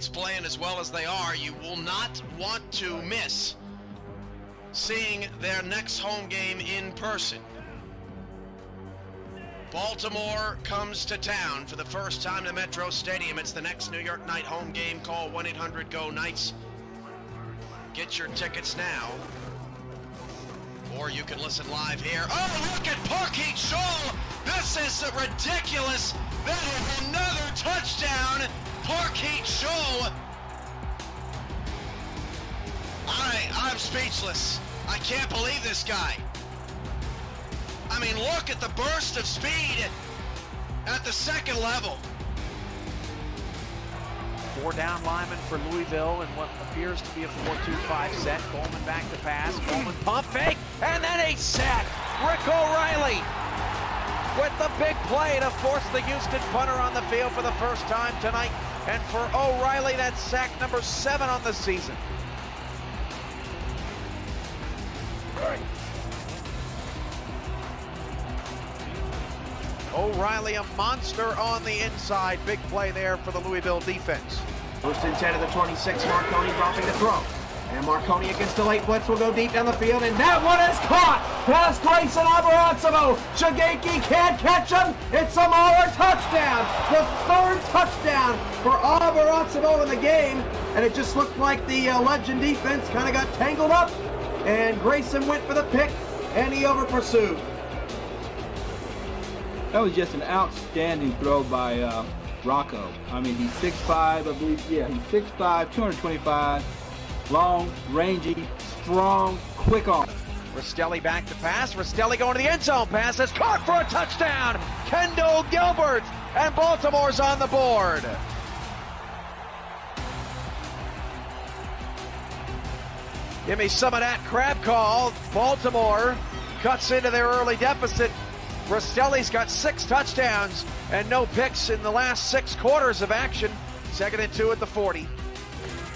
Knights playing as well as they are, you will not want to miss seeing their next home game in person. Baltimore comes to town for the first time to Metro Stadium. It's the next New York Knight home game. Call 1-800-GO-KNIGHTS. Get your tickets now. Or you can listen live here. Oh, look at Parkeet Scholl! This is ridiculous! That is another touchdown! Parkeet Scholl! I'm speechless. I can't believe this guy. I mean, look at the burst of speed at the second level. 4 down linemen for Louisville in what appears to be a 4-2-5 set. Coleman back to pass. Coleman pump fake, and then a sack. Rick O'Reilly with the big play to force the Houston punter on the field for the first time tonight. And for O'Reilly, that's sack number 7 on the season. O'Reilly, a monster on the inside. Big play there for the Louisville defense. First and 10 of the 26, Marconi dropping the throw. And Marconi against the late blitz will go deep down the field, and that one is caught! Pass Grayson Abarazzo. Shigeki can't catch him. It's a Maurer touchdown. The 3rd touchdown for Abarazzo in the game. And it just looked like the Legend defense kind of got tangled up. And Grayson went for the pick, and he over pursued. That was just an outstanding throw by Rocco. I mean, he's 6'5", I believe. Yeah, he's 6'5", 225, long, rangy, strong, quick arm. Rastelli back to pass. Rastelli going to the end zone. Pass is caught for a touchdown. Kendall Gilbert, and Baltimore's on the board. Give me some of that crab call. Baltimore cuts into their early deficit. Rastelli's got 6 touchdowns and no picks in the last 6 quarters of action. 2nd and 2 at the 40.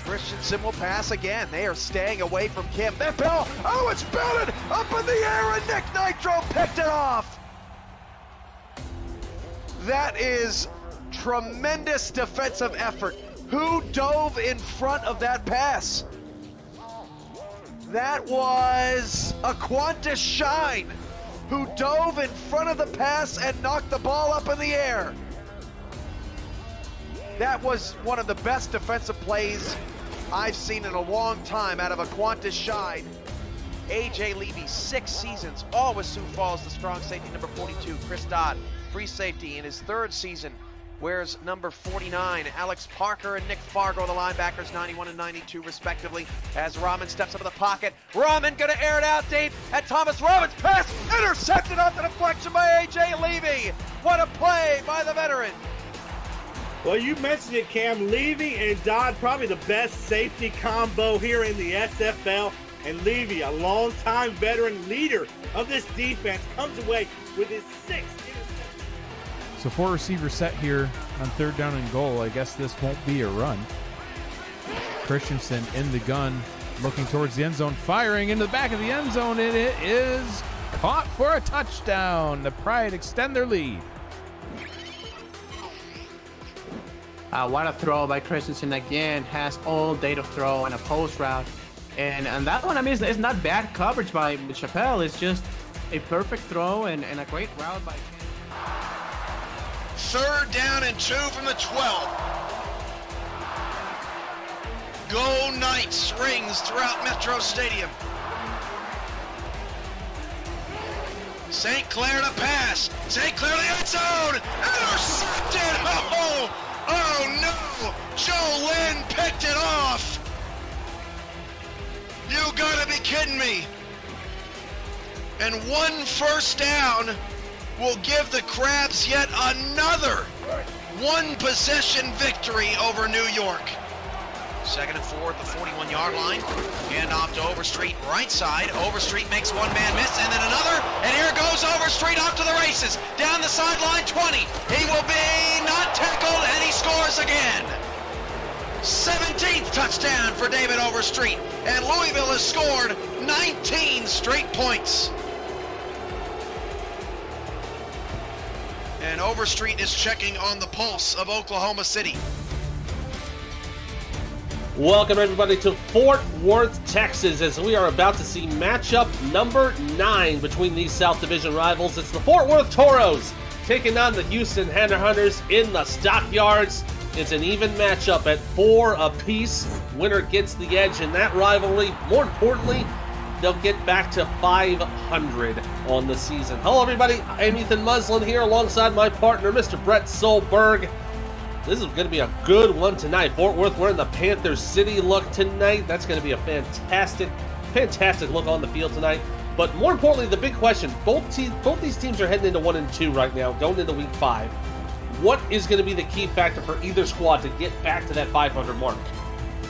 Christensen will pass again. They are staying away from Kim. That ball, oh, it's belted up in the air, and Nick Nitro picked it off. That is tremendous defensive effort. Who dove in front of that pass? That was a Qantas Shine, who dove in front of the pass and knocked the ball up in the air. That was one of the best defensive plays I've seen in a long time out of a Qantas Shine. A.J. Levy, 6 seasons, all with Sioux Falls, the strong safety number 42. Chris Dodd, free safety in his 3rd season, wears number 49. Alex Parker and Nick Fargo, the linebackers, 91 and 92 respectively, as Rahman steps up in the pocket. Rahman gonna air it out deep, and Thomas Rahman's pass intercepted off the deflection by A.J. Levy. What a play by the veteran. Well, you mentioned it, Cam. Levy and Dodd, probably the best safety combo here in the SFL. And Levy, a longtime veteran leader of this defense, comes away with his 6th interception. So 4 receivers set here on 3rd down and goal. I guess this won't be a run. Christensen in the gun, looking towards the end zone, firing into the back of the end zone, and it is caught for a touchdown. The Pride extend their lead. What a throw by Christensen again. Has all day to throw and a post route. And that one, I mean, it's not bad coverage by Chappelle. It's just a perfect throw and a great route by Ken. 3rd down and 2 from the 12. Go Knights rings throughout Metro Stadium. St. Clair to pass. St. Clair the end zone. Intercepted. Oh no. Joe Lynn picked it off. You gotta be kidding me. And 1 first down will give the Crabs yet another 1-possession victory over New York. 2nd and 4 at the 41-yard line. Hand off to Overstreet, right side. Overstreet makes 1 man miss, and then another. And here goes Overstreet off to the races. Down the sideline, 20. He will be not tackled, and he scores again. 17th touchdown for David Overstreet, and Louisville has scored 19 straight points. And Overstreet is checking on the pulse of Oklahoma City. Welcome everybody to Fort Worth, Texas, as we are about to see matchup number 9 between these South Division rivals. It's the Fort Worth Toros taking on the Houston Header Hunters in the Stockyards. It's an even matchup at 4 apiece. Winner gets the edge in that rivalry. More importantly, they'll get back to 500 on the season. Hello everybody, I'm Ethan Muslin here alongside my partner, Mr. Brett Solberg. This is going to be a good one tonight. Fort Worth wearing the Panther City look tonight. That's going to be a fantastic look on the field tonight. But more importantly, the big question, both these teams are heading into 1-2 right now, going into week 5. What is going to be the key factor for either squad to get back to that 500 mark?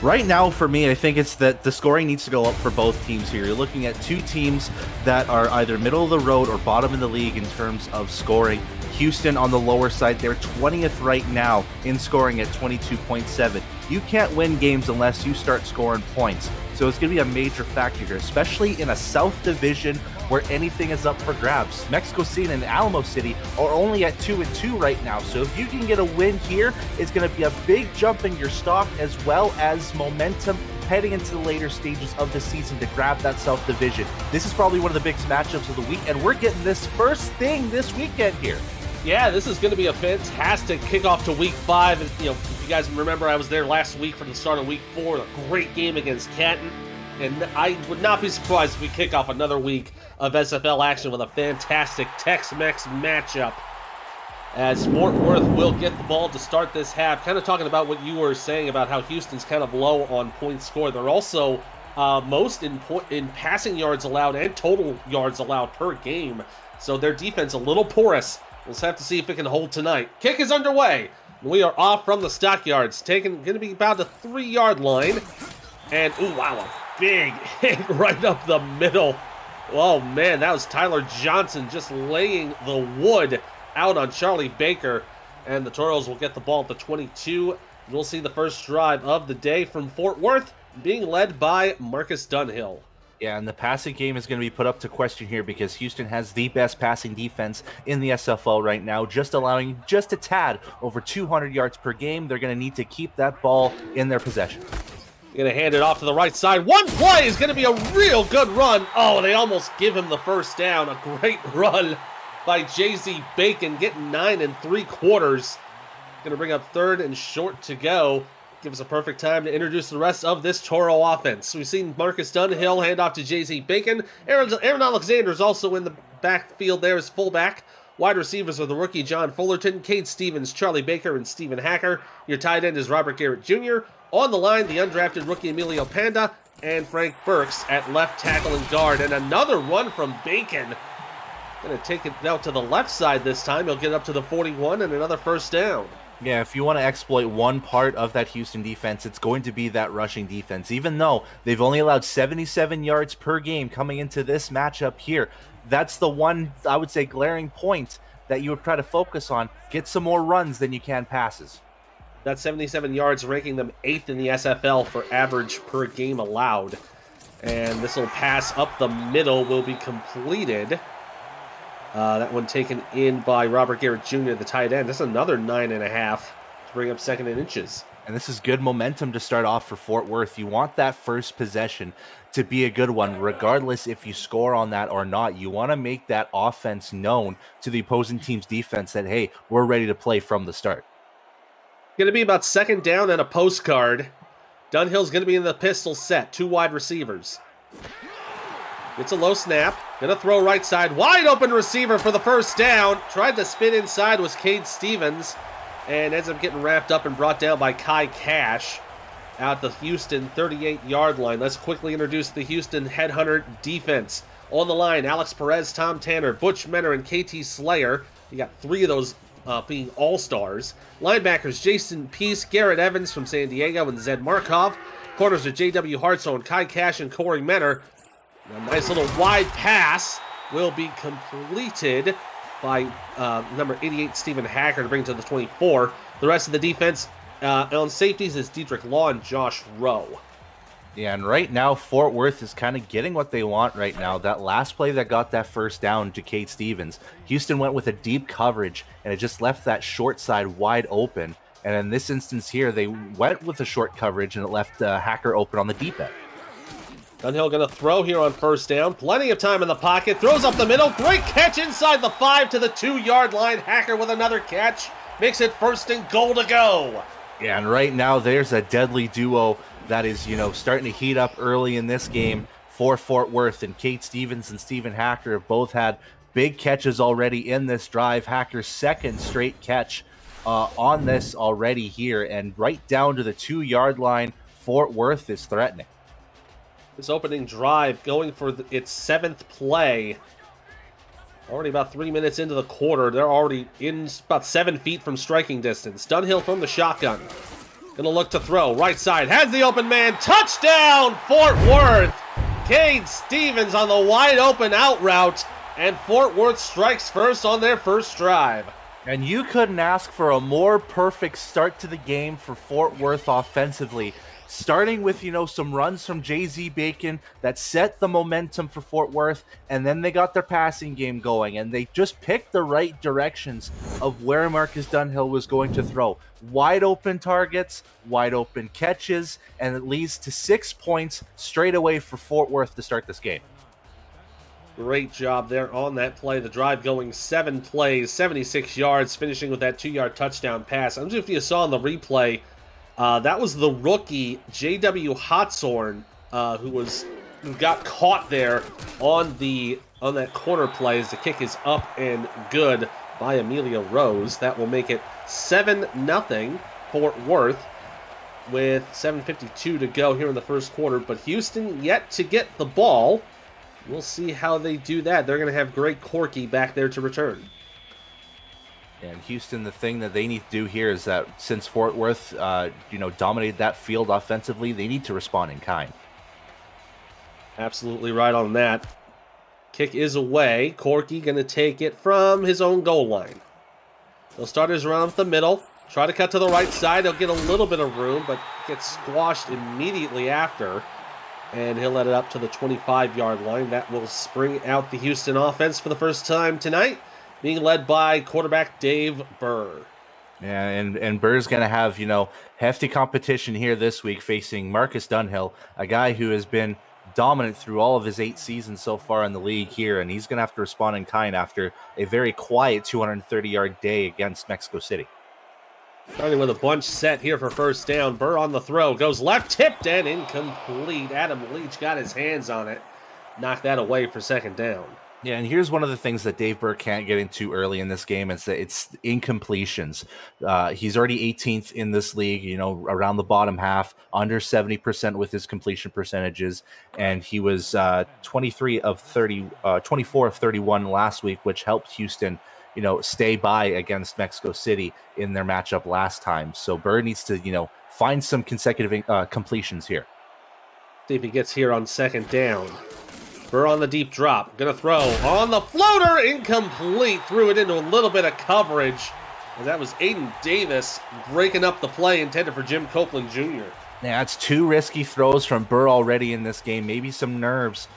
Right now, for me, I think it's that the scoring needs to go up for both teams here. You're looking at two teams that are either middle of the road or bottom in the league in terms of scoring. Houston on the lower side, they're 20th right now in scoring at 22.7. You can't win games unless you start scoring points. So it's going to be a major factor here, especially in a South Division where anything is up for grabs. Mexico City and Alamo City are only at 2-2 right now. So if you can get a win here, it's going to be a big jump in your stock as well as momentum heading into the later stages of the season to grab that South Division. This is probably one of the biggest matchups of the week, and we're getting this first thing this weekend here. Yeah, this is going to be a fantastic kickoff to Week 5. And, if you guys remember, I was there last week for the start of Week 4, a great game against Canton. And I would not be surprised if we kick off another week of SFL action with a fantastic Tex-Mex matchup, as Fort Worth will get the ball to start this half. Kind of talking about what you were saying about how Houston's kind of low on points scored. They're also most in passing yards allowed and total yards allowed per game. So their defense a little porous. We'll just have to see if it can hold tonight. Kick is underway. We are off from the Stockyards. Going to be about the 3-yard line. And, ooh, wow, a big hit right up the middle. Oh, man, that was Tyler Johnson just laying the wood out on Charlie Baker. And the Toros will get the ball at the 22. We'll see the first drive of the day from Fort Worth being led by Marcus Dunhill. Yeah, and the passing game is going to be put up to question here because Houston has the best passing defense in the SFL right now, just allowing just a tad over 200 yards per game. They're going to need to keep that ball in their possession. Going to hand it off to the right side. One play is going to be a real good run. Oh, they almost give him the first down. A great run by Jay-Z Bacon, getting 9 3/4. Going to bring up 3rd and short to go. Give us a perfect time to introduce the rest of this Toro offense. We've seen Marcus Dunhill hand off to Jay-Z Bacon. Aaron Alexander is also in the backfield there as fullback. Wide receivers are the rookie John Fullerton, Cade Stevens, Charlie Baker, and Stephen Hacker. Your tight end is Robert Garrett Jr. On the line, the undrafted rookie Emilio Panda and Frank Burks at left tackle and guard. And another run from Bacon. Going to take it out to the left side this time. He'll get up to the 41 and another first down. Yeah, if you want to exploit one part of that Houston defense, it's going to be that rushing defense. Even though they've only allowed 77 yards per game coming into this matchup here, that's the one, I would say, glaring point that you would try to focus on. Get some more runs than you can passes. That's 77 yards, ranking them 8th in the SFL for average per game allowed. And this little pass up the middle will be completed. That one taken in by Robert Garrett Jr., the tight end. That's another 9.5 to bring up 2nd and inches. And this is good momentum to start off for Fort Worth. You want that first possession to be a good one, regardless if you score on that or not. You want to make that offense known to the opposing team's defense that, hey, we're ready to play from the start. Going to be about 2nd down and a postcard. Dunhill's going to be in the pistol set. 2 wide receivers. It's a low snap. Going to throw right side. Wide open receiver for the first down. Tried to spin inside was Cade Stevens. And ends up getting wrapped up and brought down by Kai Cash at the Houston 38-yard line. Let's quickly introduce the Houston Headhunter defense. On the line, Alex Perez, Tom Tanner, Butch Menor, and KT Slayer. You got 3 of those being all-stars. Linebackers, Jason Peace, Garrett Evans from San Diego, and Zed Markov. Corners are J.W. Hartzone, Kai Cash, and Corey Menor. A nice little wide pass will be completed by number 88, Stephen Hacker, to bring it to the 24. The rest of the defense on safeties is Dietrich Law and Josh Rowe. Yeah, and right now, Fort Worth is kind of getting what they want right now. That last play that got that first down to Cade Stevens, Houston went with a deep coverage, and it just left that short side wide open. And in this instance here, they went with a short coverage, and it left Hacker open on the deep end. Dunhill going to throw here on first down. Plenty of time in the pocket. Throws up the middle. Great catch inside the 5 to the 2-yard line. Hacker with another catch. Makes it 1st and goal to go. Yeah, and right now there's a deadly duo that is, starting to heat up early in this game for Fort Worth. And Kate Stevens and Stephen Hacker have both had big catches already in this drive. Hacker's 2nd straight catch on this already here. And right down to the 2-yard line, Fort Worth is threatening. This opening drive going for its 7th play. Already about 3 minutes into the quarter. They're already in about 7 feet from striking distance. Dunhill from the shotgun. Gonna look to throw. Right side. Has the open man. Touchdown, Fort Worth. Cade Stevens on the wide open out route. And Fort Worth strikes first on their first drive. And you couldn't ask for a more perfect start to the game for Fort Worth offensively. Starting with, some runs from Jay-Z Bacon that set the momentum for Fort Worth, and then they got their passing game going, and they just picked the right directions of where Marcus Dunhill was going to throw. Wide open targets, wide open catches, and it leads to 6 points straight away for Fort Worth to start this game. Great job there on that play. The drive going 7 plays, 76 yards, finishing with that 2-yard touchdown pass. I don't know if you saw in the replay, that was the rookie J.W. Hotsorn who got caught there on that corner play as the kick is up and good by Amelia Rose. That will make it 7-0 Fort Worth with 7:52 to go here in the first quarter. But Houston yet to get the ball. We'll see how they do that. They're going to have Greg Corky back there to return. And Houston, the thing that they need to do here is that since Fort Worth, dominated that field offensively, they need to respond in kind. Absolutely right on that. Kick is away. Corky going to take it from his own goal line. He'll start his run up the middle. Try to cut to the right side. He'll get a little bit of room, but gets squashed immediately after. And he'll let it up to the 25-yard line. That will spring out the Houston offense for the first time tonight, being led by quarterback Dave Burr. Yeah, and Burr's going to have, hefty competition here this week facing Marcus Dunhill, a guy who has been dominant through all of his 8 seasons so far in the league here, and he's going to have to respond in kind after a very quiet 230-yard day against Mexico City. Starting with a bunch set here for first down. Burr on the throw. Goes left, tipped and incomplete. Adam Leach got his hands on it. Knocked that away for 2nd down. Yeah, and here's one of the things that Dave Burr can't get into early in this game is that it's incompletions. He's already 18th in this league, around the bottom half, under 70% with his completion percentages, and he was 24 of 31 last week, which helped Houston, stay by against Mexico City in their matchup last time. So Burr needs to, find some consecutive completions here. See if he gets here on 2nd down. Burr on the deep drop. Gonna throw on the floater. Incomplete. Threw it into a little bit of coverage. And that was Aiden Davis breaking up the play intended for Jim Copeland Jr. Yeah, it's 2 risky throws from Burr already in this game. Maybe some nerves,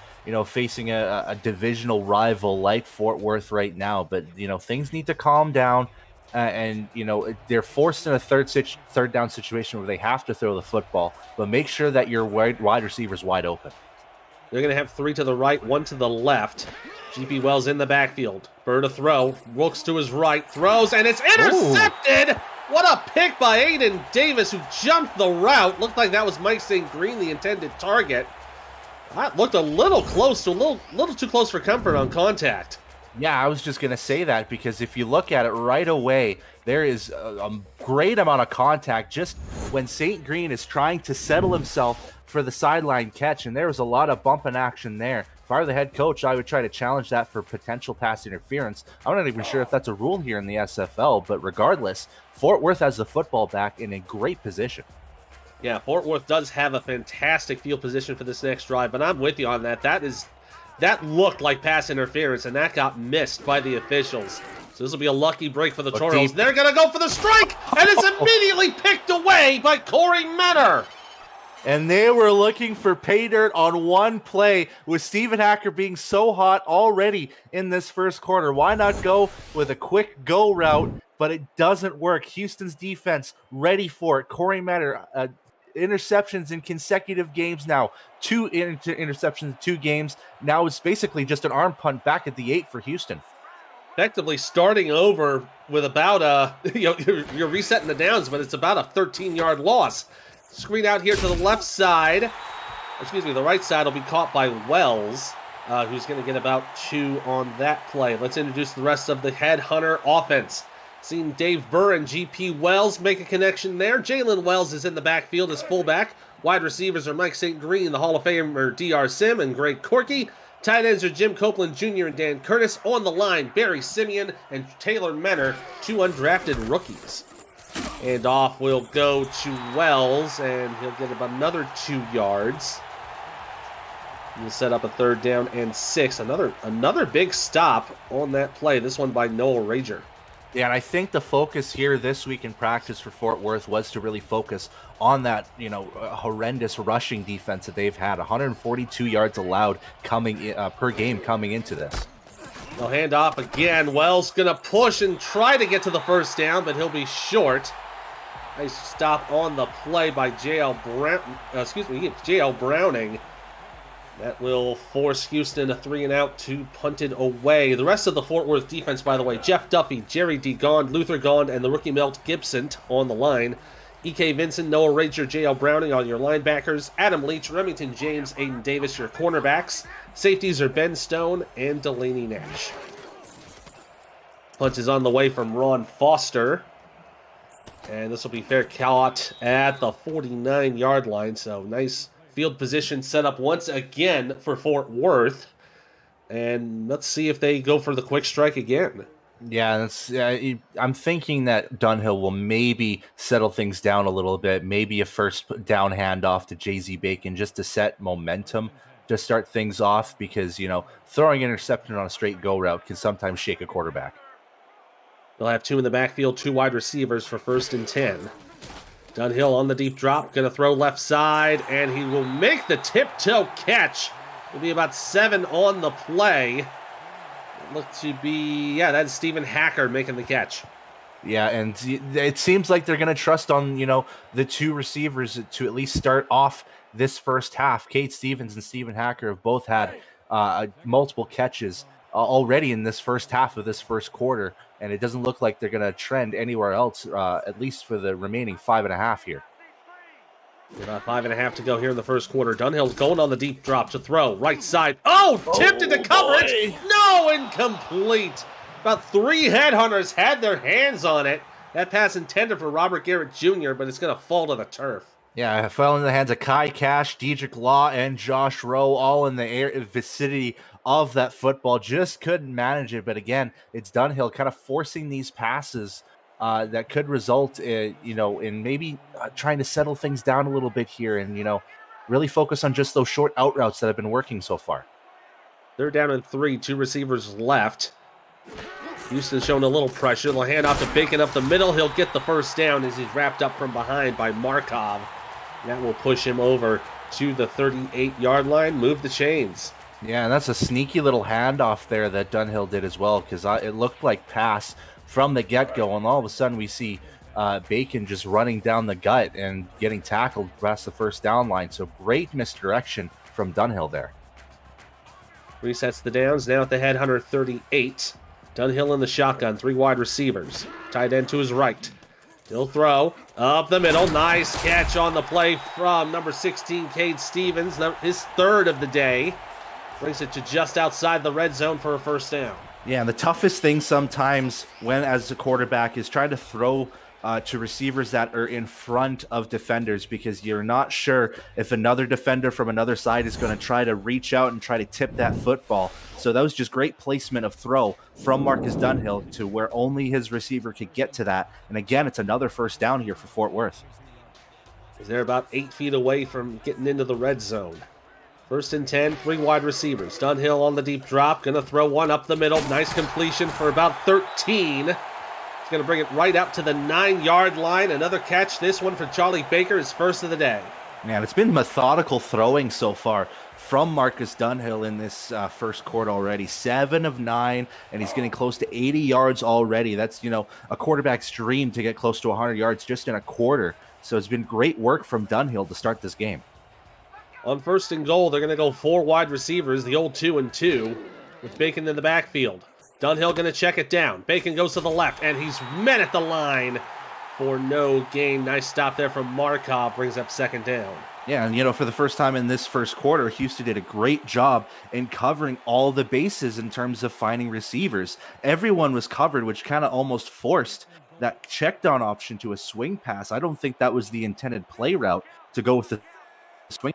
facing a divisional rival like Fort Worth right now. But, things need to calm down. And they're forced in a third down situation where they have to throw the football. But make sure that your wide receiver's wide open. They're going to have 3 to the right, 1 to the left. GP Wells in the backfield. Burr to throw. Looks to his right. Throws, and it's intercepted! Ooh. What a pick by Aiden Davis, who jumped the route. Looked like that was Mike St. Green, the intended target. That looked a little close, a little too close for comfort on contact. Yeah, I was just going to say that because if you look at it right away, there is a great amount of contact just when St. Green is trying to settle himself for the sideline catch, and there was a lot of bumping action there. If I were the head coach, I would try to challenge that for potential pass interference. I'm not even sure if that's a rule here in the SFL, but regardless, Fort Worth has the football back in a great position. Yeah, Fort Worth does have a fantastic field position for this next drive, but I'm with you on that. That looked like pass interference, and that got missed by the officials. So this will be a lucky break for the Toros. They're going to go for the strike, and it's immediately picked away by Corey Menner. And they were looking for pay dirt on one play with Stephen Hacker being so hot already in this first quarter. Why not go with a quick go route? but it doesn't work. Houston's defense ready for it. Corey Matter, interceptions in consecutive games now. 2 interceptions in 2 games. Now it's basically just an arm punt back at the 8 for Houston. Effectively starting over with about you're resetting the downs, but it's about a 13-yard loss. Screen out here to the left side. Excuse me, the right side will be caught by Wells, who's going to get about 2 on that play. Let's introduce the rest of the Headhunter offense. Seen Dave Burr and GP Wells make a connection there. Jalen Wells is in the backfield as fullback. Wide receivers are Mike St. Green, the Hall of Famer DR Sim, and Greg Corky. Tight ends are Jim Copeland Jr. and Dan Curtis. On the line, Barry Simeon and Taylor Menner, 2 undrafted rookies. And off will go to Wells, and he'll get about another 2 yards. He'll set up a 3rd down and 6. Another big stop on that play, this one by Noah Rager. Yeah, and I think the focus here this week in practice for Fort Worth was to really focus on that, horrendous rushing defense that they've had. 142 yards allowed coming per game coming into this. They'll hand off again. Wells gonna push and try to get to the 1st down, but he'll be short. Nice stop on the play by J.L. Browning. That will force Houston a 3-and-out to punt it away. The rest of the Fort Worth defense, by the way, Jeff Duffy, Jerry D. Gond, Luther Gond, and the rookie Melt Gibson on the line. E.K. Vincent, Noah Rager, J.L. Browning on your linebackers. Adam Leach, Remington James, Aiden Davis, your cornerbacks. Safeties are Ben Stone and Delaney Nash. Punch is on the way from Ron Foster. And this will be fair caught at the 49-yard line, so nice field position set up once again for Fort Worth. And let's see if they go for the quick strike again. Yeah, I'm thinking that Dunhill will maybe settle things down a little bit. Maybe a 1st down handoff to JZ Bacon just to set momentum to start things off because, throwing an interception on a straight go route can sometimes shake a quarterback. They'll have 2 in the backfield, 2 wide receivers for 1st and 10. Dunhill on the deep drop, going to throw left side, and he will make the tiptoe catch. It'll be about 7 on the play. It looked to be, that's Stephen Hacker making the catch. Yeah, and it seems like they're going to trust on, the 2 receivers to at least start off this first half. Kate Stevens and Stephen Hacker have both had multiple catches already in this first half of this first quarter, and it doesn't look like they're going to trend anywhere else, at least for the remaining 5.5 here. About 5.5 to go here in the first quarter. Dunhill's going on the deep drop to throw. Right side. Oh, tipped into coverage. No, incomplete. About 3 Headhunters had their hands on it. That pass intended for Robert Garrett Jr., but it's going to fall to the turf. Yeah, it fell in the hands of Kai Cash, Dedrick Law, and Josh Rowe, all in the vicinity of that football. Just couldn't manage it. But again, it's Dunhill kind of forcing these passes that could result in, in maybe trying to settle things down a little bit here and, really focus on just those short out routes that have been working so far. 3rd down and 3, 2 receivers left. Houston's showing a little pressure. They'll hand off to Bacon up the middle. He'll get the 1st down as he's wrapped up from behind by Markov. That will push him over to the 38-yard line. Move the chains. Yeah, and that's a sneaky little handoff there that Dunhill did as well, because it looked like pass from the get-go, and all of a sudden we see Bacon just running down the gut and getting tackled past the 1st down line. So great misdirection from Dunhill there. Resets the downs now at the Headhunter 38. Dunhill in the shotgun, 3 wide receivers. Tight end to his right. He'll throw up the middle. Nice catch on the play from number 16, Cade Stevens. His 3rd of the day. Brings it to just outside the red zone for a 1st down. Yeah, and the toughest thing sometimes when, as a quarterback, is trying to throw to receivers that are in front of defenders, because you're not sure if another defender from another side is going to try to reach out and try to tip that football. So that was just great placement of throw from Marcus Dunhill to where only his receiver could get to that. And again, it's another 1st down here for Fort Worth. They're about 8 feet away from getting into the red zone. 1st and 10, 3 wide receivers. Dunhill on the deep drop, going to throw one up the middle. Nice completion for about 13. He's going to bring it right up to the 9-yard line. Another catch, this one for Charlie Baker, his 1st of the day. Man, it's been methodical throwing so far from Marcus Dunhill in this first quarter already. 7 of 9, and he's getting close to 80 yards already. That's, a quarterback's dream to get close to 100 yards just in a quarter. So it's been great work from Dunhill to start this game. On 1st and goal, they're going to go 4 wide receivers, the old 2-2, with Bacon in the backfield. Dunhill going to check it down. Bacon goes to the left, and he's met at the line for no gain. Nice stop there from Markov, brings up 2nd down. Yeah, and for the first time in this first quarter, Houston did a great job in covering all the bases in terms of finding receivers. Everyone was covered, which kind of almost forced that check down option to a swing pass. I don't think that was the intended play route to go with the swing.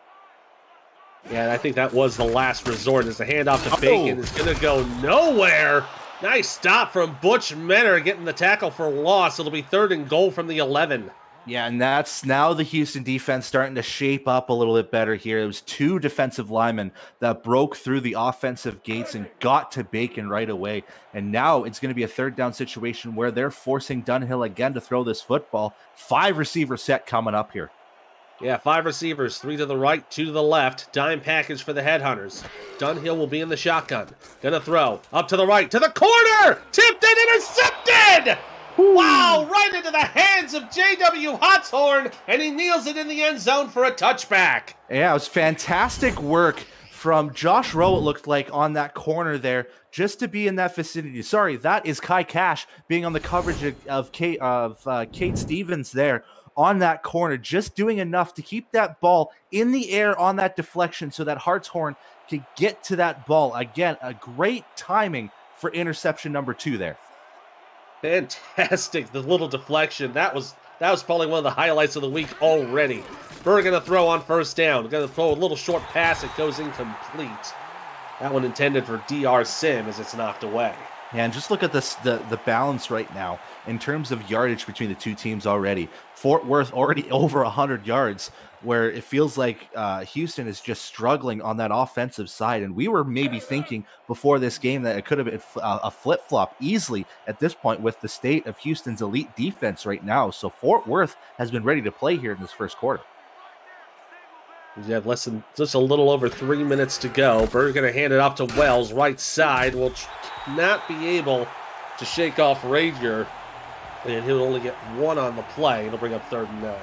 Yeah, I think that was the last resort as the handoff to Bacon is going to go nowhere. Nice stop from Butch Menner getting the tackle for loss. It'll be 3rd and goal from the 11. Yeah, and that's now the Houston defense starting to shape up a little bit better here. It was 2 defensive linemen that broke through the offensive gates and got to Bacon right away. And now it's going to be a 3rd down situation where they're forcing Dunhill again to throw this football. 5 receiver set coming up here. Yeah, 5 receivers, 3 to the right, 2 to the left. Dime package for the Headhunters. Dunhill will be in the shotgun. Gonna throw up to the right, to the corner! Tipped and intercepted! Wow, right into the hands of J.W. Hotshorn, and he kneels it in the end zone for a touchback. Yeah, it was fantastic work from Josh Rowe, it looked like, on that corner there, just to be in that vicinity. Sorry, that is Kai Cash being on the coverage of Kate Stevens there on that corner, just doing enough to keep that ball in the air on that deflection so that Hartshorn could get to that ball. Again, a great timing for interception number 2 there. Fantastic, the little deflection. That was probably one of the highlights of the week already. Burr going to throw on 1st down. Going to throw a little short pass. It goes incomplete. That one intended for DR Sim as it's knocked away. Yeah, and just look at this, the balance right now in terms of yardage between the 2 teams already. Fort Worth already over 100 yards, where it feels like Houston is just struggling on that offensive side. And we were maybe thinking before this game that it could have been a flip-flop easily at this point with the state of Houston's elite defense right now. So Fort Worth has been ready to play here in this first quarter. We have just a little over 3 minutes to go. Burr's going to hand it off to Wells, right side. Will not be able to shake off Rager, and he'll only get 1 on the play. It'll bring up 3rd and 9.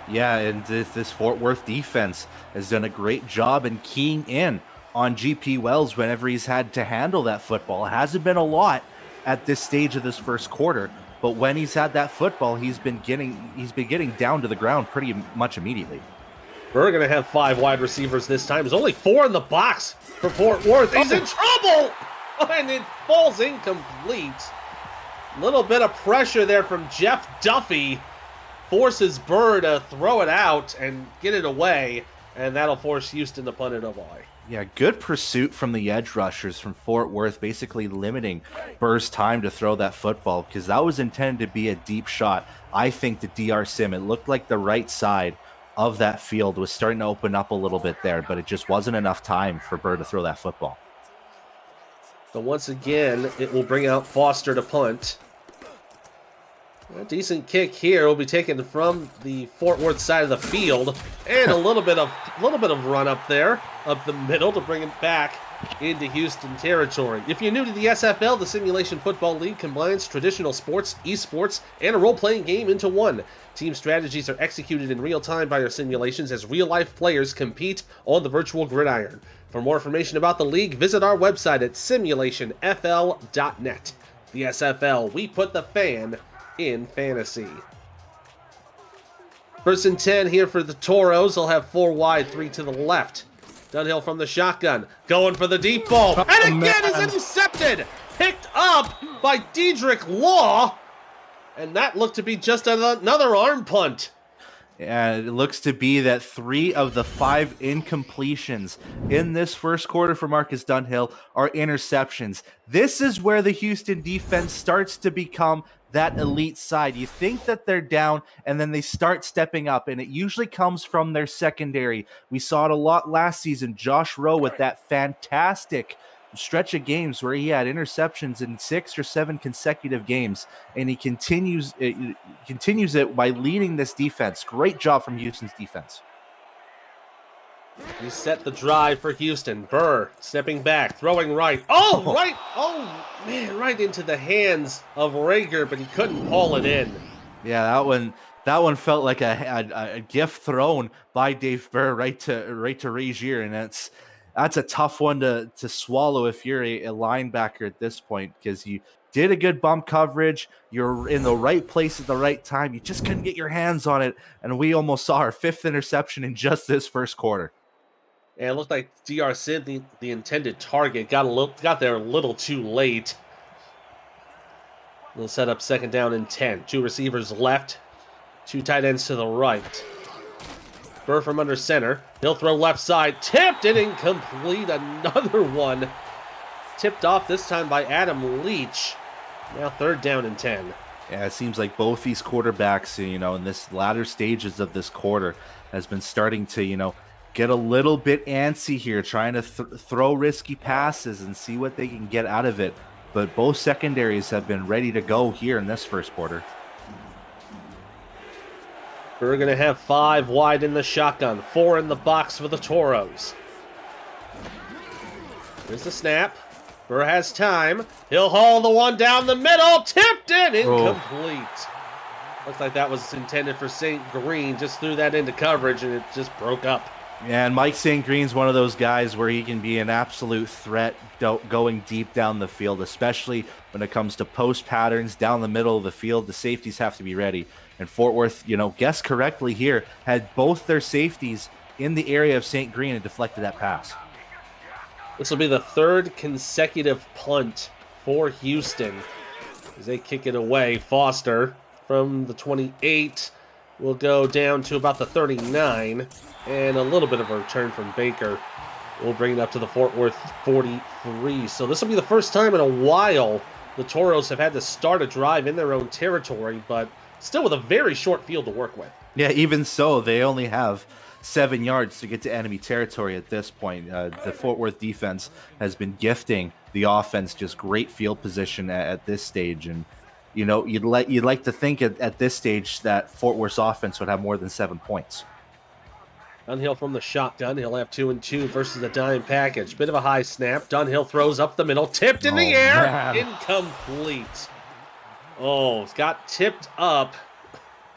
Yeah, and this Fort Worth defense has done a great job in keying in on GP Wells whenever he's had to handle that football. It hasn't been a lot at this stage of this first quarter, but when he's had that football, he's been getting down to the ground pretty much immediately. We're going to have 5 wide receivers this time. There's only 4 in the box for Fort Worth. He's in trouble! And it falls incomplete. Little bit of pressure there from Jeff Duffy. Forces Burr to throw it out and get it away. And that'll force Houston to punt it away. Yeah, good pursuit from the edge rushers from Fort Worth, basically limiting Burr's time to throw that football, because that was intended to be a deep shot. I think to DR Sim, it looked like the right side of that field was starting to open up a little bit there, but it just wasn't enough time for Burr to throw that football. So once again, it will bring out Foster to punt. A decent kick here will be taken from the Fort Worth side of the field, and a little bit of run up there, up the middle to bring it back into Houston territory. If you're new to the SFL, the Simulation Football League combines traditional sports, esports, and a role-playing game into one. Team strategies are executed in real time by our simulations as real-life players compete on the virtual gridiron. For more information about the league, visit our website at simulationfl.net. The SFL, we put the fan in fantasy. 1st and 10 here for the Toros. They'll have 4 wide, 3 to the left. Dunhill from the shotgun, going for the deep ball, and again is intercepted, picked up by Dedrick Law, and that looked to be just another arm punt. And it looks to be that 3 of the 5 incompletions in this first quarter for Marcus Dunhill are interceptions. This is where the Houston defense starts to become that elite side. You think that they're down, and then they start stepping up, and it usually comes from their secondary. We saw it a lot last season. Josh Rowe with that fantastic stretch of games where he had interceptions in 6 or 7 consecutive games, and he continues it by leading this defense. Great job from Houston's defense. Reset the drive for Houston. Burr stepping back, throwing right. Oh, right! Oh, man, right into the hands of Rager, but he couldn't haul it in. Yeah, that one felt like a gift thrown by Dave Burr right to Ragier, and that's a tough one to swallow if you're a linebacker at this point, because you did a good bump coverage, you're in the right place at the right time, you just couldn't get your hands on it, and we almost saw our 5th interception in just this first quarter. And it looked like DR Sid, the intended target, got there a little too late. They'll set up 2nd down and 10. 2 receivers left, 2 tight ends to the right. Burr from under center. He'll throw left side. Tipped and incomplete. Another one. Tipped off this time by Adam Leach. Now 3rd down and 10. Yeah, it seems like both these quarterbacks, in this latter stages of this quarter has been starting to, get a little bit antsy here, trying to throw risky passes and see what they can get out of it. But both secondaries have been ready to go here in this first quarter. We're going to have 5 wide in the shotgun, 4 in the box for the Toros. Here's the snap. Burr has time. He'll haul the one down the middle. Tipped in. Incomplete. Looks like that was intended for St. Green. Just threw that into coverage, and it just broke up. Yeah, and Mike St. Green's one of those guys where he can be an absolute threat going deep down the field, especially when it comes to post patterns down the middle of the field. The safeties have to be ready. And Fort Worth, guessed correctly here, had both their safeties in the area of St. Green and deflected that pass. This will be the 3rd consecutive punt for Houston as they kick it away. Foster from the 28 will go down to about the 39, and a little bit of a return from Baker will bring it up to the Fort Worth 43. So this will be the first time in a while the Toros have had to start a drive in their own territory, but still with a very short field to work with. Yeah, even so, they only have 7 yards to get to enemy territory at this point. The Fort Worth defense has been gifting the offense just great field position at this stage, and you'd like to think at this stage that Fort Worth's offense would have more than 7 points. Dunhill from the shotgun. He'll have 2 and 2 versus the dime package. Bit of a high snap. Dunhill throws up the middle. Tipped in the air. Man. Incomplete. Oh, it's got tipped up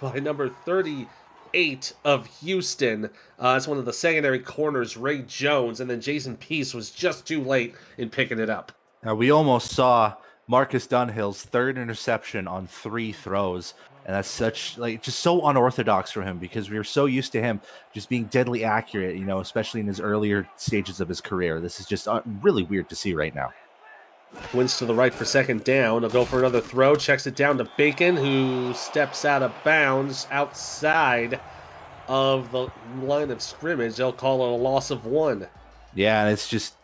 by number 38 of Houston. It's one of the secondary corners, Ray Jones, and then Jason Peace was just too late in picking it up. Now, we almost saw Marcus Dunhill's 3rd interception on 3 throws. And that's just so unorthodox for him, because we were so used to him just being deadly accurate, especially in his earlier stages of his career. This is just really weird to see right now. Twins to the right for 2nd down. He'll go for another throw. Checks it down to Bacon, who steps out of bounds outside of the line of scrimmage. They'll call it a loss of 1. Yeah, and it's just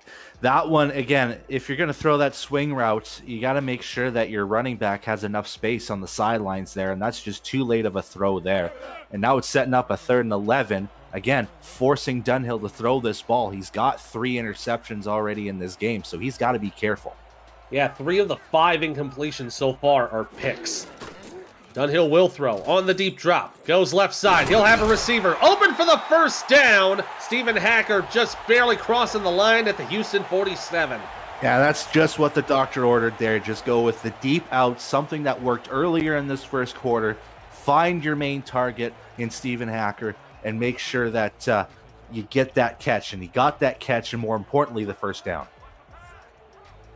that one, again, if you're going to throw that swing route, you got to make sure that your running back has enough space on the sidelines there, and that's just too late of a throw there. And now it's setting up a 3rd and 11, again, forcing Dunhill to throw this ball. He's got 3 interceptions already in this game, so he's got to be careful. Yeah, 3 of the 5 incompletions so far are picks. Dunhill will throw on the deep drop. Goes left side. He'll have a receiver open for the 1st down. Stephen Hacker just barely crossing the line at the Houston 47. Yeah, that's just what the doctor ordered there. Just go with the deep out, something that worked earlier in this first quarter. Find your main target in Stephen Hacker and make sure that you get that catch. And he got that catch, and more importantly, the 1st down.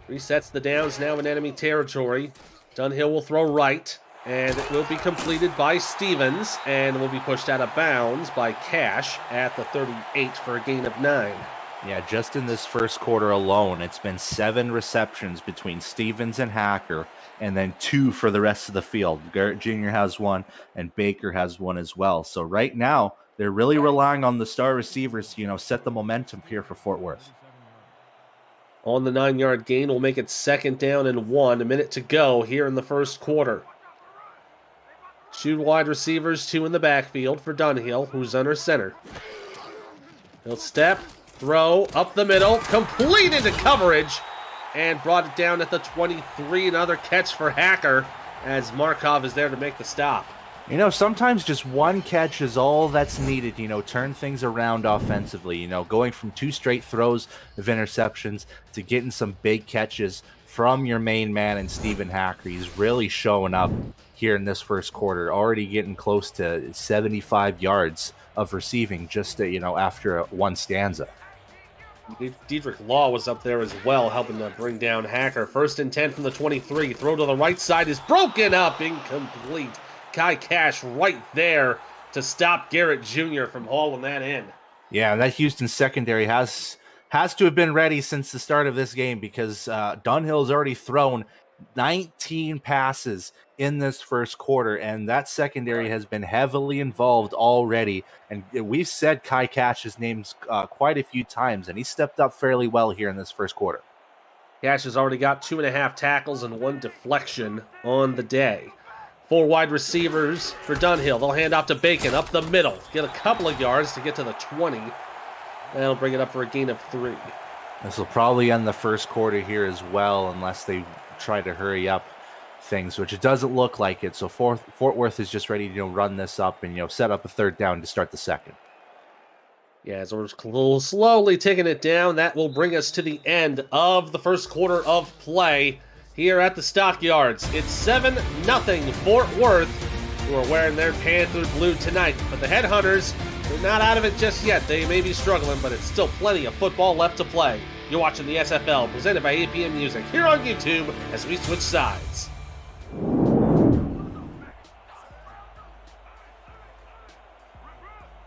Resets the downs now in enemy territory. Dunhill will throw right. And it will be completed by Stevens, and will be pushed out of bounds by Cash at the 38 for a gain of 9. Yeah, just in this first quarter alone, it's been 7 receptions between Stevens and Hacker, and then 2 for the rest of the field. Garrett Jr. has 1, and Baker has 1 as well. So right now, they're really relying on the star receivers to, set the momentum here for Fort Worth. On the 9-yard gain, will make it 2nd down and 1. A minute to go here in the first quarter. 2 wide receivers, 2 in the backfield for Dunhill, who's under center. He'll step, throw, up the middle, complete into coverage, and brought it down at the 23. Another catch for Hacker as Markov is there to make the stop. You know, sometimes just one catch is all that's needed, turn things around offensively, going from 2 straight throws of interceptions to getting some big catches from your main man and Stephen Hacker. He's really showing up here in this first quarter, already getting close to 75 yards of receiving just, after one stanza. Diedrich Law was up there as well, helping to bring down Hacker. 1st and 10 from the 23. Throw to the right side is broken up, incomplete. Kai Cash right there to stop Garrett Jr. from hauling that in. Yeah, that Houston secondary has to have been ready since the start of this game, because Dunhill's already thrown 19 passes in this first quarter, and that secondary has been heavily involved already. And we've said Kai Cash's names quite a few times, and he stepped up fairly well here in this first quarter. Cash has already got 2.5 tackles and 1 deflection on the day. 4 wide receivers for Dunhill. They'll hand off to Bacon up the middle. Get a couple of yards to get to the 20. They'll bring it up for a gain of 3. This will probably end the first quarter here as well, unless they try to hurry up things, which it doesn't look like it. So Fort Worth is just ready to run this up and set up a 3rd down to start the second. Yeah, as we're slowly taking it down, that will bring us to the end of the first quarter of play here at the Stockyards. It's 7-0 Fort Worth, who are wearing their Panther blue tonight. But the Headhunters, they're not out of it just yet. They may be struggling, but it's still plenty of football left to play. You're watching the SFL, presented by APM Music, here on YouTube as we switch sides.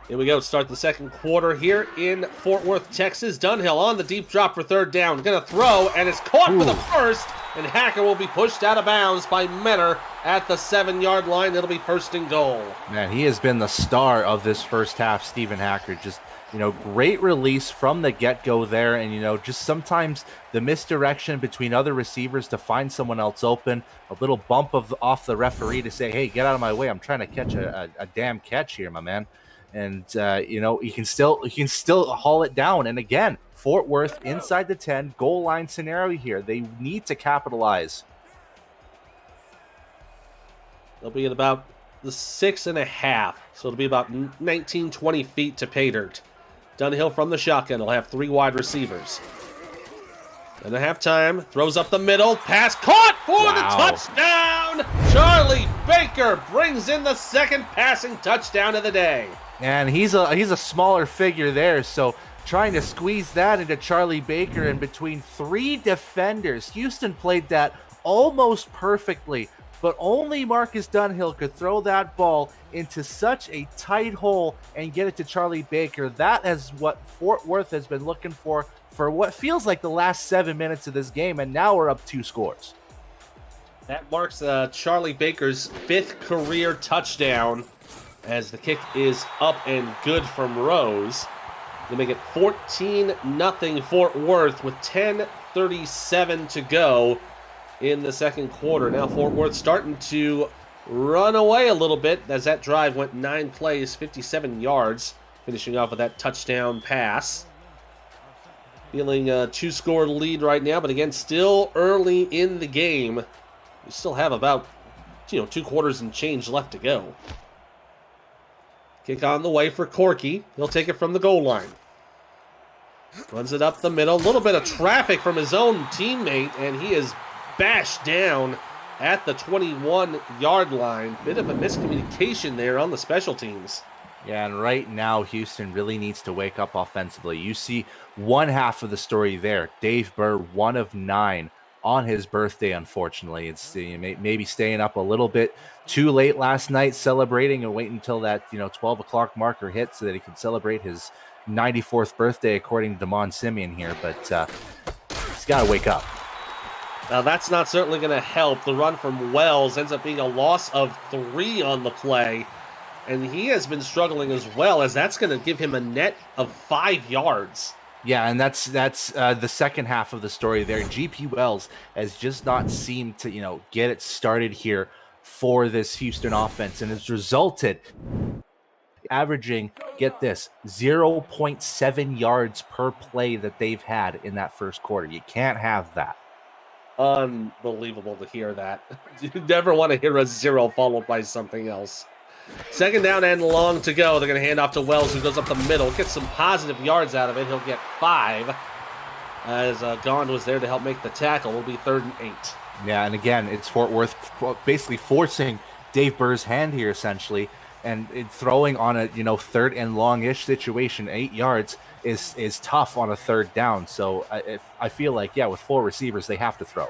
Here we go, start the second quarter here in Fort Worth, Texas. Dunhill on the deep drop for 3rd down. Gonna throw, and it's caught for the first, and Hacker will be pushed out of bounds by Menor at the 7-yard line. It'll be 1st and goal. Man, he has been the star of this first half, Stephen Hacker. Just, great release from the get-go there, and, just sometimes the misdirection between other receivers to find someone else open, a little bump off the referee to say, hey, get out of my way. I'm trying to catch a damn catch here, my man. And he can still haul it down. And again, Fort Worth inside the 10, goal line scenario here. They need to capitalize. They'll be at about the 6.5, so it'll be about 19, 20 feet to pay dirt. Dunhill from the shotgun. He'll have 3 wide receivers. And at halftime, throws up the middle, pass caught for the touchdown. Charlie Baker brings in the 2nd passing touchdown of the day. And he's a smaller figure there, so trying to squeeze that into Charlie Baker in between 3 defenders. Houston played that almost perfectly, but only Marcus Dunhill could throw that ball into such a tight hole and get it to Charlie Baker. That is what Fort Worth has been looking for what feels like the last 7 minutes of this game, and now we're up 2 scores. That marks Charlie Baker's 5th career touchdown, as the kick is up and good from Rose. They make it 14-0 Fort Worth with 10:37 to go in the second quarter. Now Fort Worth starting to run away a little bit, as that drive went 9 plays, 57 yards, finishing off with that touchdown pass. Feeling a 2-score lead right now, but again, still early in the game. We still have about 2 quarters and change left to go. Kick on the way for Corky. He'll take it from the goal line. Runs it up the middle. A little bit of traffic from his own teammate, and he is bashed down at the 21-yard line. Bit of a miscommunication there on the special teams. Yeah, and right now, Houston really needs to wake up offensively. You see one half of the story there. Dave Burr, 1 of 9 on his birthday, unfortunately. It's maybe staying up a little bit too late last night celebrating, and wait until that 12 o'clock marker hits so that he can celebrate his 94th birthday, according to Damon Simeon here. But he's got to wake up. Now that's not certainly going to help. The run from Wells ends up being a loss of 3 on the play, and he has been struggling as well, as that's going to give him a net of 5 yards. Yeah, and that's the second half of the story there. GP Wells has just not seemed to, get it started here for this Houston offense, and it's resulted averaging, get this, 0.7 yards per play that they've had in that first quarter. You can't have that. Unbelievable to hear that. You never want to hear a 0 followed by something else. Second down and long to go. They're going to hand off to Wells, who goes up the middle, gets some positive yards out of it. He'll get 5. As Gond was there to help make the tackle. Will be 3rd and 8. Yeah, and again, it's Fort Worth basically forcing Dave Burr's hand here, essentially, and throwing on a 3rd and long-ish situation. 8 yards is tough on a 3rd down. So I feel like, yeah, with 4 receivers, they have to throw.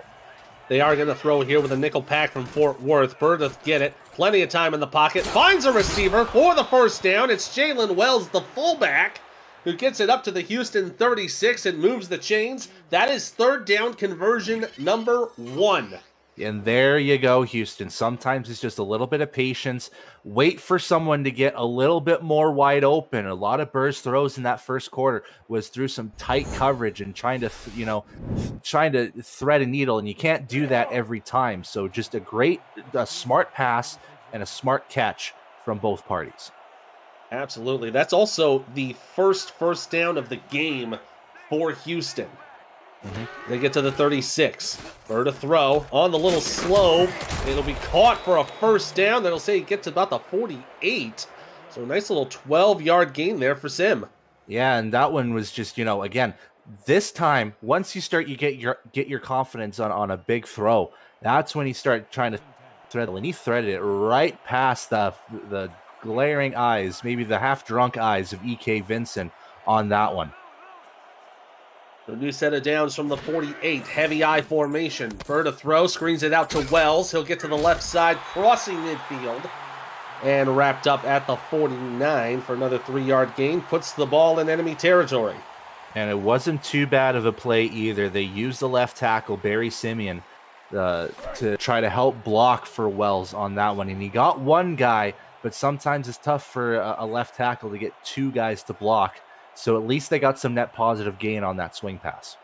They are going to throw here with a nickel pack from Fort Worth. Burr does get it. Plenty of time in the pocket. Finds a receiver for the first down. It's Jalen Wells, the fullback, who gets it up to the Houston 36 and moves the chains. That is 3rd down conversion number 1. And there you go, Houston. Sometimes it's just a little bit of patience. Wait for someone to get a little bit more wide open. A lot of Burr's throws in that first quarter was through some tight coverage and trying to thread a needle, and you can't do that every time. So just a smart pass and a smart catch from both parties. Absolutely. That's also the first down of the game for Houston. They get to the 36. Burr to throw on the little slope. It'll be caught for a first down. That'll say he gets to about the 48. So a nice little 12-yard gain there for Sim. Yeah, and that one was just, again, this time, once you get your confidence on a big throw, that's when you start trying to thread it. And he threaded it right past the glaring eyes, maybe the half-drunk eyes of E.K. Vincent on that one. A new set of downs from the 48. Heavy I formation. Burr to throw. Screens it out to Wells. He'll get to the left side, crossing midfield. And wrapped up at the 49 for another 3-yard gain. Puts the ball in enemy territory. And it wasn't too bad of a play either. They used the left tackle, Barry Simeon, to try to help block for Wells on that one. And he got one guy, but sometimes it's tough for a left tackle to get 2 guys to block. So at least they got some net positive gain on that swing pass.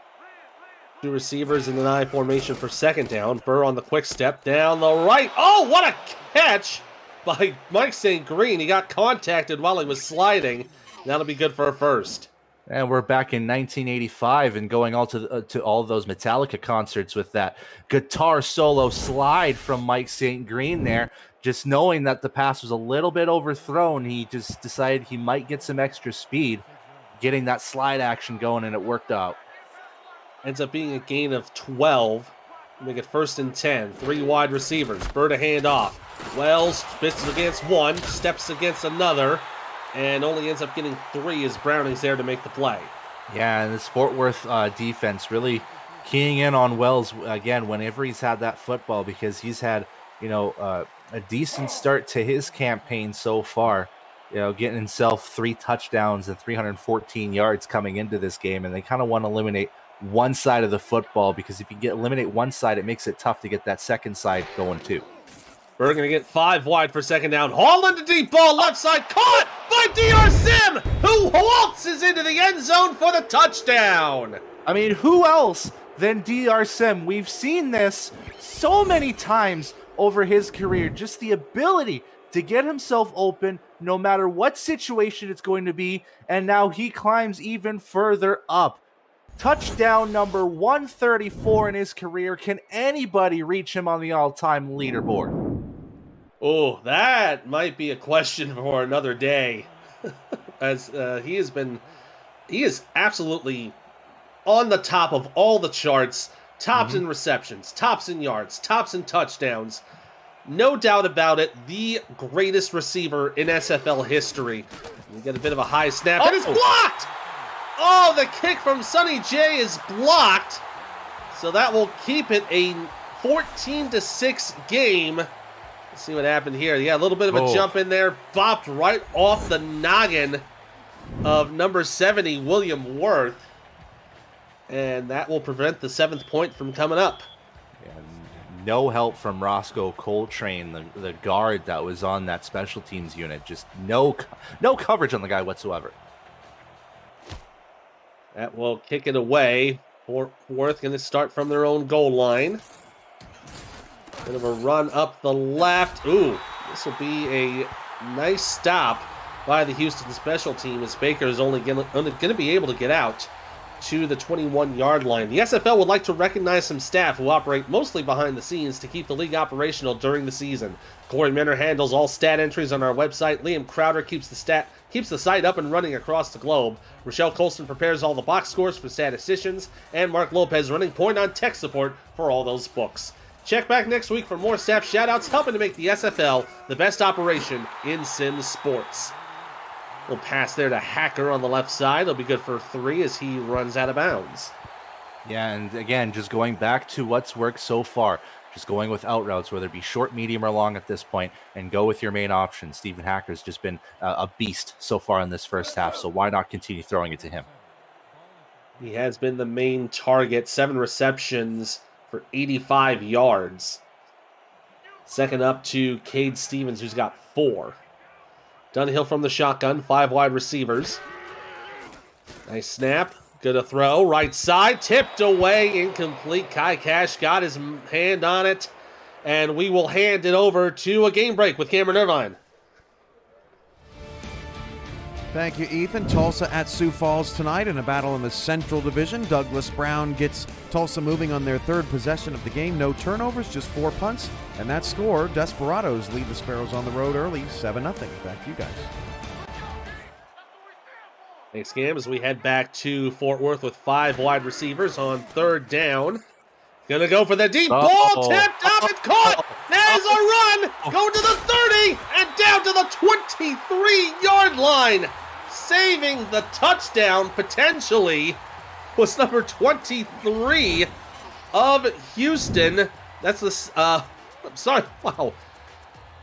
2 receivers in the I formation for 2nd down. Burr on the quick step down the right. Oh, what a catch by Mike St. Green. He got contacted while he was sliding. That'll be good for a first. And we're back in 1985 and going all to all those Metallica concerts with that guitar solo slide from Mike St. Green there. Just knowing that the pass was a little bit overthrown, he just decided he might get some extra speed, getting that slide action going, and it worked out. Ends up being a gain of 12. Make it 1st and 10. 3 wide receivers. Burr to hand off. Wells spits against one, steps against another, and only ends up getting 3 as Browning's there to make the play. Yeah, and this Fort Worth defense really keying in on Wells again whenever he's had that football, because he's had a decent start to his campaign so far. Getting himself 3 touchdowns and 314 yards coming into this game, and they kind of want to eliminate one side of the football, because if you eliminate one side, it makes it tough to get that second side going too. We're going to get 5 wide for 2nd down. Holland to deep ball, left side, caught by DR Sim, who waltzes into the end zone for the touchdown. I mean, who else than DR Sim? We've seen this so many times over his career, just the ability to get himself open no matter what situation it's going to be, and now he climbs even further up. Touchdown number 134 in his career. Can anybody reach him on the all-time leaderboard? Oh, that might be a question for another day. As he is absolutely on the top of all the charts. Tops in receptions, tops in yards, tops in touchdowns. No doubt about it, the greatest receiver in SFL history. We get a bit of a high snap. It is blocked! Oh, the kick from Sonny J is blocked. So that will keep it a 14-6 game. Let's see what happened here. Yeah, a little bit of a jump in there. Bopped right off the noggin of number 70, William Worth. And that will prevent the 7th point from coming up. And no help from Roscoe Coltrane, the guard that was on that special teams unit. Just no coverage on the guy whatsoever. That will kick it away. Fort Worth going to start from their own goal line. Bit of a run up the left. Ooh, this will be a nice stop by the Houston special team, as Baker is only going to be able to get out to the 21-yard line. The SFL would like to recognize some staff who operate mostly behind the scenes to keep the league operational during the season. Corey Minner handles all stat entries on our website. Liam Crowder keeps the site up and running across the globe. Rochelle Colston prepares all the box scores for statisticians, and Mark Lopez running point on tech support for all those books. Check back next week for more staff shoutouts helping to make the SFL the best operation in sim sports. We'll pass there to Hacker on the left side. It'll be good for 3 as he runs out of bounds. Yeah, and again, just going back to what's worked so far, just going with out routes, whether it be short, medium, or long at this point, and go with your main option. Stephen Hacker's just been a beast so far in this first half, so why not continue throwing it to him? He has been the main target, 7 receptions for 85 yards. Second up to Cade Stevens, who's got 4. Dunhill from the shotgun, 5 wide receivers. Nice snap. Good a throw. Right side. Tipped away. Incomplete. Kai Cash got his hand on it. And we will hand it over to a game break with Cameron Irvine. Thank you, Ethan. Tulsa at Sioux Falls tonight in a battle in the Central Division. Douglas Brown gets Tulsa moving on their 3rd possession of the game. No turnovers, just 4 punts. And that score, Desperados lead the Sparrows on the road early, 7-0. Back to you guys. Thanks, Cam, as we head back to Fort Worth with 5 wide receivers on 3rd down. Gonna go for the deep ball, tipped up and caught. There's a run, going to the 30 and down to the 23-yard line. Saving the touchdown potentially was number 23 of Houston. That's the I'm sorry. Wow.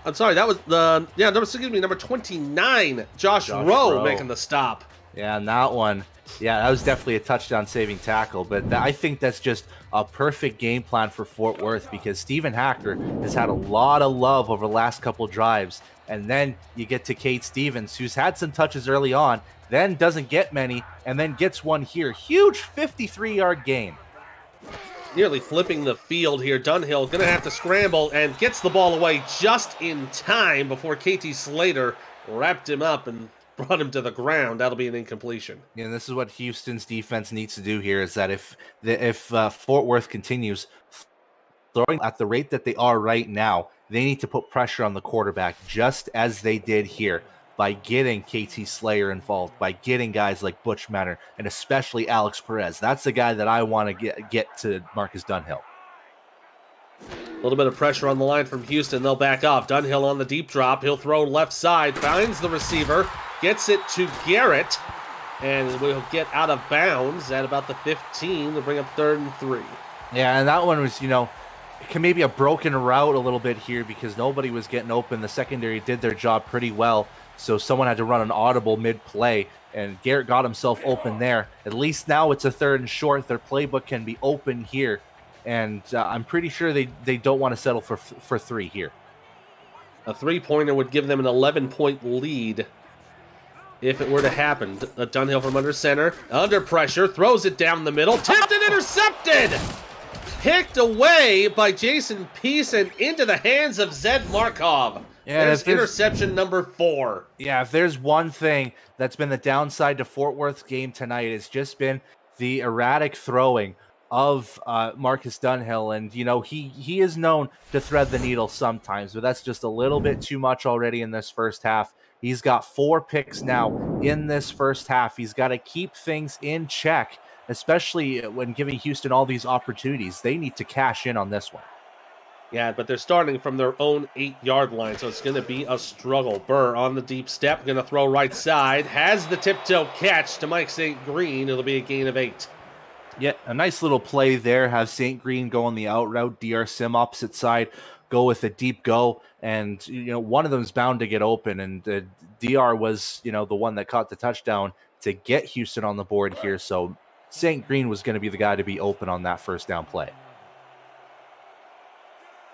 I'm sorry. That was the number 29, Josh Rowe making the stop. Yeah, and that one, that was definitely a touchdown-saving tackle. But I think that's just a perfect game plan for Fort Worth because Stephen Hacker has had a lot of love over the last couple drives. And then you get to Kate Stevens, who's had some touches early on, then doesn't get many, and then gets one here. Huge 53-yard gain. Nearly flipping the field here. Dunhill going to have to scramble and gets the ball away just in time before KT Slater wrapped him up and brought him to the ground. That'll be an incompletion. Yeah, and this is what Houston's defense needs to do here is that if Fort Worth continues throwing at the rate that they are right now, they need to put pressure on the quarterback just as they did here by getting KT Slayer involved, by getting guys like Butch Manor and especially Alex Perez. That's the guy that I want to get to Marcus Dunhill. A little bit of pressure on the line from Houston. They'll back off. Dunhill on the deep drop. He'll throw left side. Finds the receiver. Gets it to Garrett. And we'll get out of bounds at about the 15 to bring up 3rd and 3. Yeah, and that one was, maybe a broken route a little bit here because nobody was getting open. The secondary did their job pretty well. So someone had to run an audible mid-play. And Garrett got himself open there. At least now it's a 3rd and short. Their playbook can be open here. And I'm pretty sure they don't want to settle for 3 here. A 3-pointer would give them an 11-point lead if it were to happen. Dunhill from under center, under pressure, throws it down the middle, tipped and intercepted! Picked away by Jason Peace and into the hands of Zed Markov. Yeah, there's interception number 4. Yeah, if there's one thing that's been the downside to Fort Worth's game tonight, it's just been the erratic throwing of Marcus Dunhill. And, he is known to thread the needle sometimes, but that's just a little bit too much already in this first half. He's got 4 picks now in this first half. He's got to keep things in check, especially when giving Houston all these opportunities. They need to cash in on this one. Yeah, but they're starting from their own 8-yard line, so it's going to be a struggle. Burr on the deep step, going to throw right side. Has the tiptoe catch to Mike St. Green. It'll be a gain of 8. Yeah, a nice little play there. Have St. Green go on the out route. DR Sim opposite side, go with a deep go. And, one of them is bound to get open. And DR was, the one that caught the touchdown to get Houston on the board here. So St. Green was going to be the guy to be open on that first down play.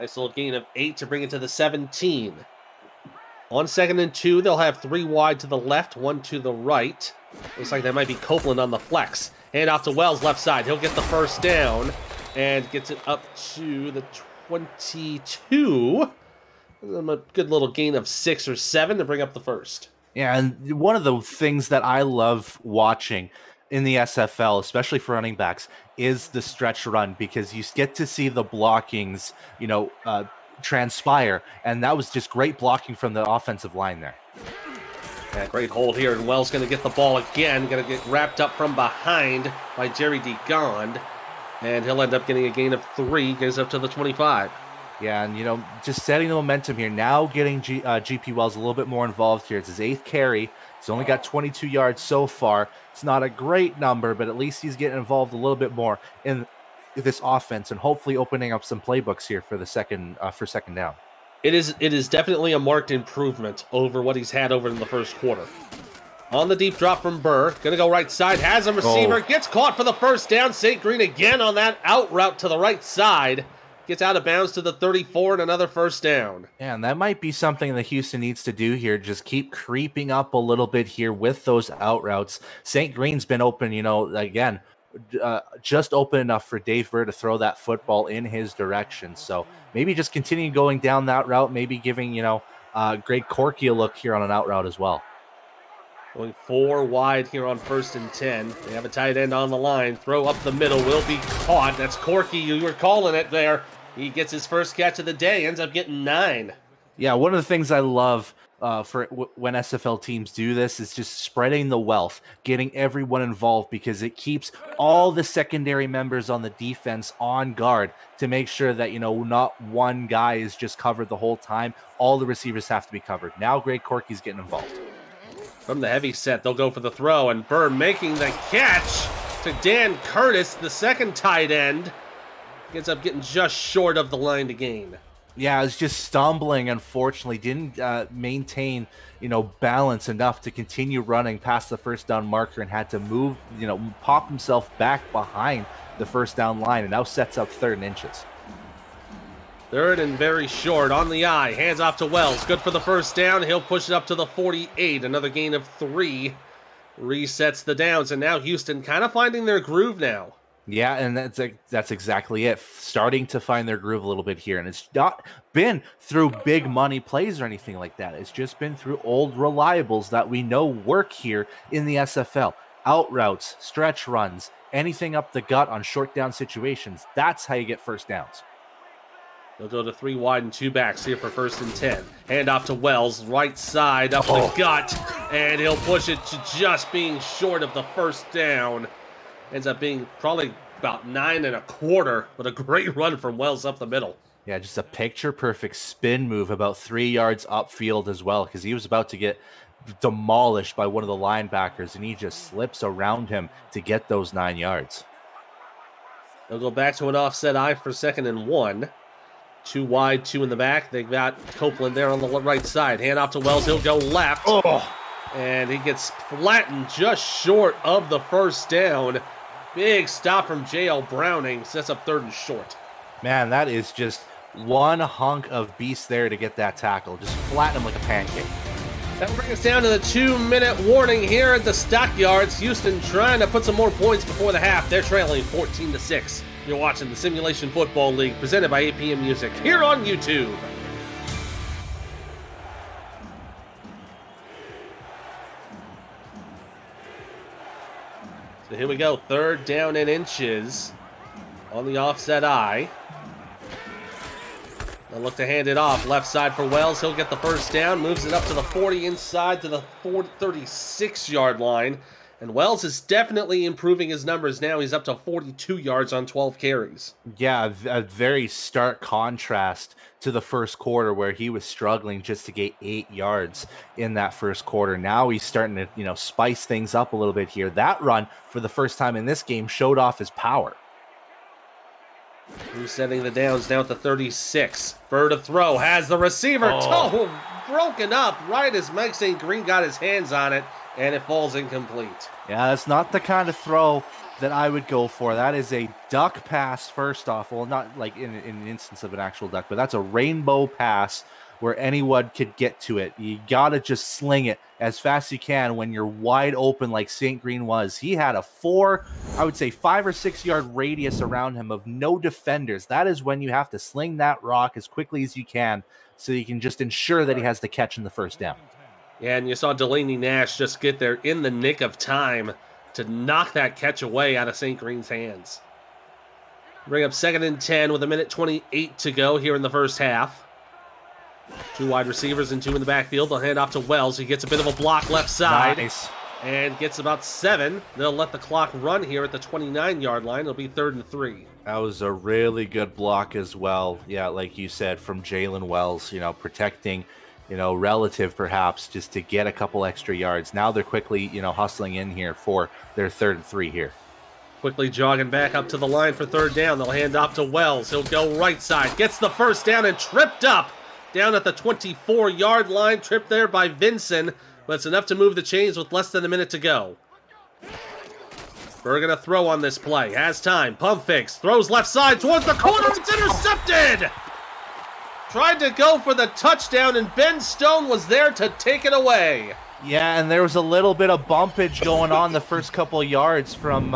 Nice little gain of 8 to bring it to the 17. On 2nd and 2, they'll have 3 wide to the left, 1 to the right. Looks like that might be Copeland on the flex. Hand off to Wells, left side. He'll get the first down and gets it up to the 22. A good little gain of 6 or 7 to bring up the first. Yeah, and one of the things that I love watching in the SFL, especially for running backs, is the stretch run, because you get to see the blockings, transpire, and that was just great blocking from the offensive line there. Yeah, great hold here, and Wells going to get the ball again. Going to get wrapped up from behind by Jerry DeGond, and he'll end up getting a gain of 3, goes up to the 25. Yeah, and, just setting the momentum here. Now getting GP Wells a little bit more involved here. It's his 8th carry. He's only got 22 yards so far. It's not a great number, but at least he's getting involved a little bit more in this offense and hopefully opening up some playbooks here for the second down. It is definitely a marked improvement over what he's had over in the first quarter. On the deep drop from Burr, going to go right side, has a receiver, gets caught for the first down. St. Green again on that out route to the right side. Gets out of bounds to the 34 and another first down. Yeah, and that might be something that Houston needs to do here. Just keep creeping up a little bit here with those out routes. St. Green's been open, again, just open enough for Dave Burr to throw that football in his direction. So maybe just continue going down that route, maybe giving, Greg Corky a look here on an out route as well. Going 4 wide here on 1st and 10. They have a tight end on the line. Throw up the middle will be caught. That's Corky. You were calling it there. He gets his first catch of the day, ends up getting 9. Yeah, one of the things I love when SFL teams do this is just spreading the wealth, getting everyone involved, because it keeps all the secondary members on the defense on guard to make sure that, not one guy is just covered the whole time. All the receivers have to be covered. Now Greg Corky's getting involved. From the heavy set, they'll go for the throw, and Burr making the catch to Dan Curtis, the second tight end. Ends up getting just short of the line to gain. Yeah, it's just stumbling, unfortunately. Didn't maintain, balance enough to continue running past the first down marker and had to move, pop himself back behind the first down line, and now sets up 3rd and inches. 3rd and very short on the eye. Hands off to Wells. Good for the first down. He'll push it up to the 48. Another gain of 3. Resets the downs, and now Houston kind of finding their groove now. Yeah, and that's exactly it. Starting to find their groove a little bit here. And it's not been through big money plays or anything like that. It's just been through old reliables that we know work here in the SFL. Out routes, stretch runs, anything up the gut on short down situations. That's how you get first downs. They'll go to 3 wide and 2 backs here for 1st and 10. Hand off to Wells, right side, up the gut. And he'll push it to just being short of the first down. Ends up being probably about 9 1/4, but a great run from Wells up the middle. Yeah, just a picture-perfect spin move about 3 yards upfield as well, because he was about to get demolished by one of the linebackers, and he just slips around him to get those 9 yards. They'll go back to an offset eye for 2nd and 1. 2 wide, 2 in the back. They've got Copeland there on the right side. Hand off to Wells. He'll go left. And he gets flattened just short of the first down. Big stop from J.L. Browning. Sets up 3rd and short. Man, that is just one hunk of beast there to get that tackle. Just flatten him like a pancake. That brings us down to the 2-minute warning here at the Stockyards. Houston trying to put some more points before the half. They're trailing 14-6. You're watching the Simulation Football League presented by APM Music here on YouTube. So here we go, 3rd down and inches on the offset eye. They'll look to hand it off. Left side for Wells. He'll get the first down. Moves it up to the 40 inside to the 36-yard line. And Wells is definitely improving his numbers now. He's up to 42 yards on 12 carries. Yeah, a very stark contrast to the first quarter where he was struggling just to get 8 yards in that first quarter. Now he's starting to, spice things up a little bit here. That run, for the first time in this game, showed off his power. Resetting the downs down to 36. Burr to throw. Has the receiver. Toe broken up right as Mike St. Green got his hands on it, and it falls incomplete. Yeah, that's not the kind of throw that I would go for. That is a duck pass, first off. Well, not like in an instance of an actual duck, but that's a rainbow pass where anyone could get to it. You got to just sling it as fast as you can when you're wide open like St. Green was. He had a 5 or 6 yard radius around him of no defenders. That is when you have to sling that rock as quickly as you can so you can just ensure that he has the catch in the first down. Yeah, and you saw Delaney Nash just get there in the nick of time to knock that catch away out of St. Green's hands. Bring up 2nd and 10 with 1:28 to go here in the first half. 2 wide receivers and 2 in the backfield. They'll hand off to Wells. He gets a bit of a block left side. Nice. And gets about 7. They'll let the clock run here at the 29-yard line. It'll be 3rd and 3. That was a really good block as well. Yeah, like you said, from Jalen Wells, protecting, relative perhaps, just to get a couple extra yards. Now they're quickly, hustling in here for their 3rd and 3 here. Quickly jogging back up to the line for 3rd down. They'll hand off to Wells. He'll go right side. Gets the first down and tripped up down at the 24-yard line. Tripped there by Vinson, but it's enough to move the chains with less than a minute to go. We're going to throw on this play. Has time. Pump fakes. Throws left side towards the corner. It's intercepted! Tried to go for the touchdown, and Ben Stone was there to take it away. Yeah, and there was a little bit of bumpage going on the first couple of yards from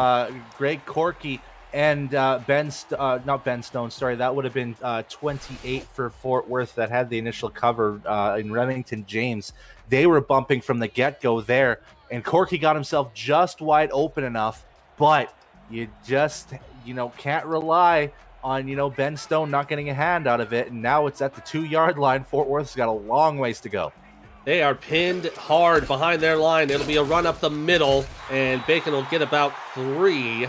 Greg Corky and not Ben Stone, sorry. That would have been 28 for Fort Worth that had the initial cover in Remington James. They were bumping from the get-go there, and Corky got himself just wide open enough, but you just, can't rely on, Ben Stone not getting a hand out of it, and now it's at the 2-yard line. Fort Worth's got a long ways to go. They are pinned hard behind their line. It'll be a run up the middle, and Bacon will get about 3.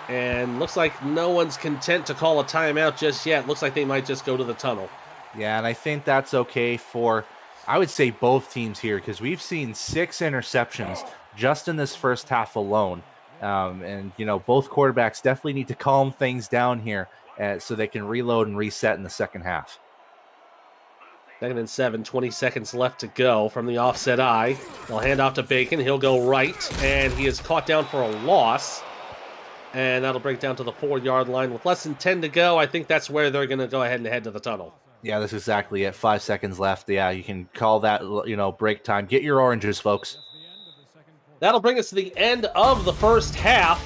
And looks like no one's content to call a timeout just yet. Looks like they might just go to the tunnel. Yeah, and I think that's okay for, I would say, both teams here, because we've seen 6 interceptions just in this first half alone. And, both quarterbacks definitely need to calm things down here so they can reload and reset in the second half. 2nd and 7, 20 seconds left to go from the offset eye. They'll hand off to Bacon. He'll go right, and he is caught down for a loss. And that'll break down to the 4-yard line with less than 10 to go. I think that's where they're going to go ahead and head to the tunnel. Yeah, that's exactly it. 5 seconds left. Yeah, you can call that, break time. Get your oranges, folks. That'll bring us to the end of the first half.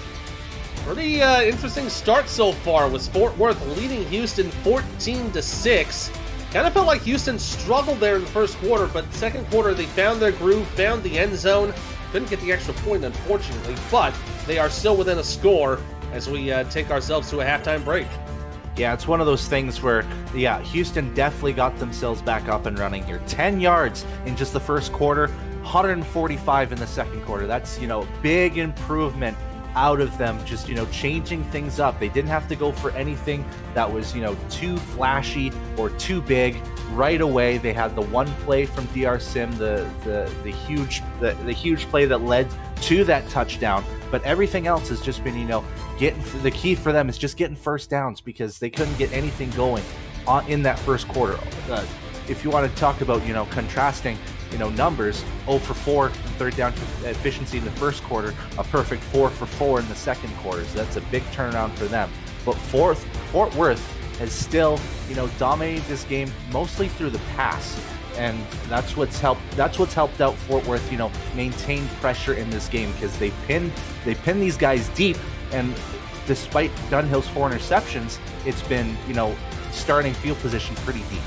Pretty interesting start so far, with Fort Worth leading Houston 14-6. Kind of felt like Houston struggled there in the first quarter, but second quarter they found their groove, found the end zone. Couldn't get the extra point, unfortunately, but they are still within a score as we take ourselves to a halftime break. Yeah, it's one of those things where, Houston definitely got themselves back up and running here. 10 yards in just the first quarter, 145 in the second quarter. That's, big improvement out of them, just, changing things up. They didn't have to go for anything that was, too flashy or too big right away. They had the one play from DR Sim, the huge play that led to that touchdown, but everything else has just been, getting, the key for them is just getting first downs, because they couldn't get anything going in that first quarter. If you want to talk about, contrasting, numbers, 0 for 4 third down efficiency in the first quarter, a perfect 4 for 4 in the second quarter. So that's a big turnaround for them. But Fort Worth has still, dominated this game mostly through the pass. And that's what's helped out Fort Worth, maintain pressure in this game, because they pin these guys deep, and despite Dunhill's 4 interceptions, it's been, starting field position pretty deep.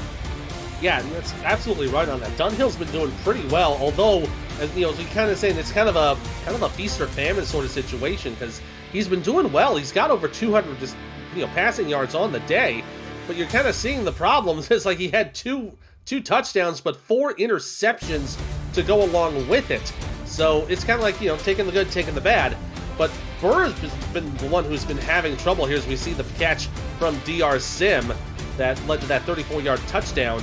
Yeah, that's absolutely right on that. Dunhill's been doing pretty well, although, as we kind of saying, it's kind of a feast or famine sort of situation, because he's been doing well. He's got over 200 just passing yards on the day, but you're kind of seeing the problems. It's like he had two touchdowns, but 4 interceptions to go along with it. So it's kind of like taking the good, taking the bad. But Burr has been the one who's been having trouble here, as we see the catch from DR Sim that led to that 34-yard touchdown.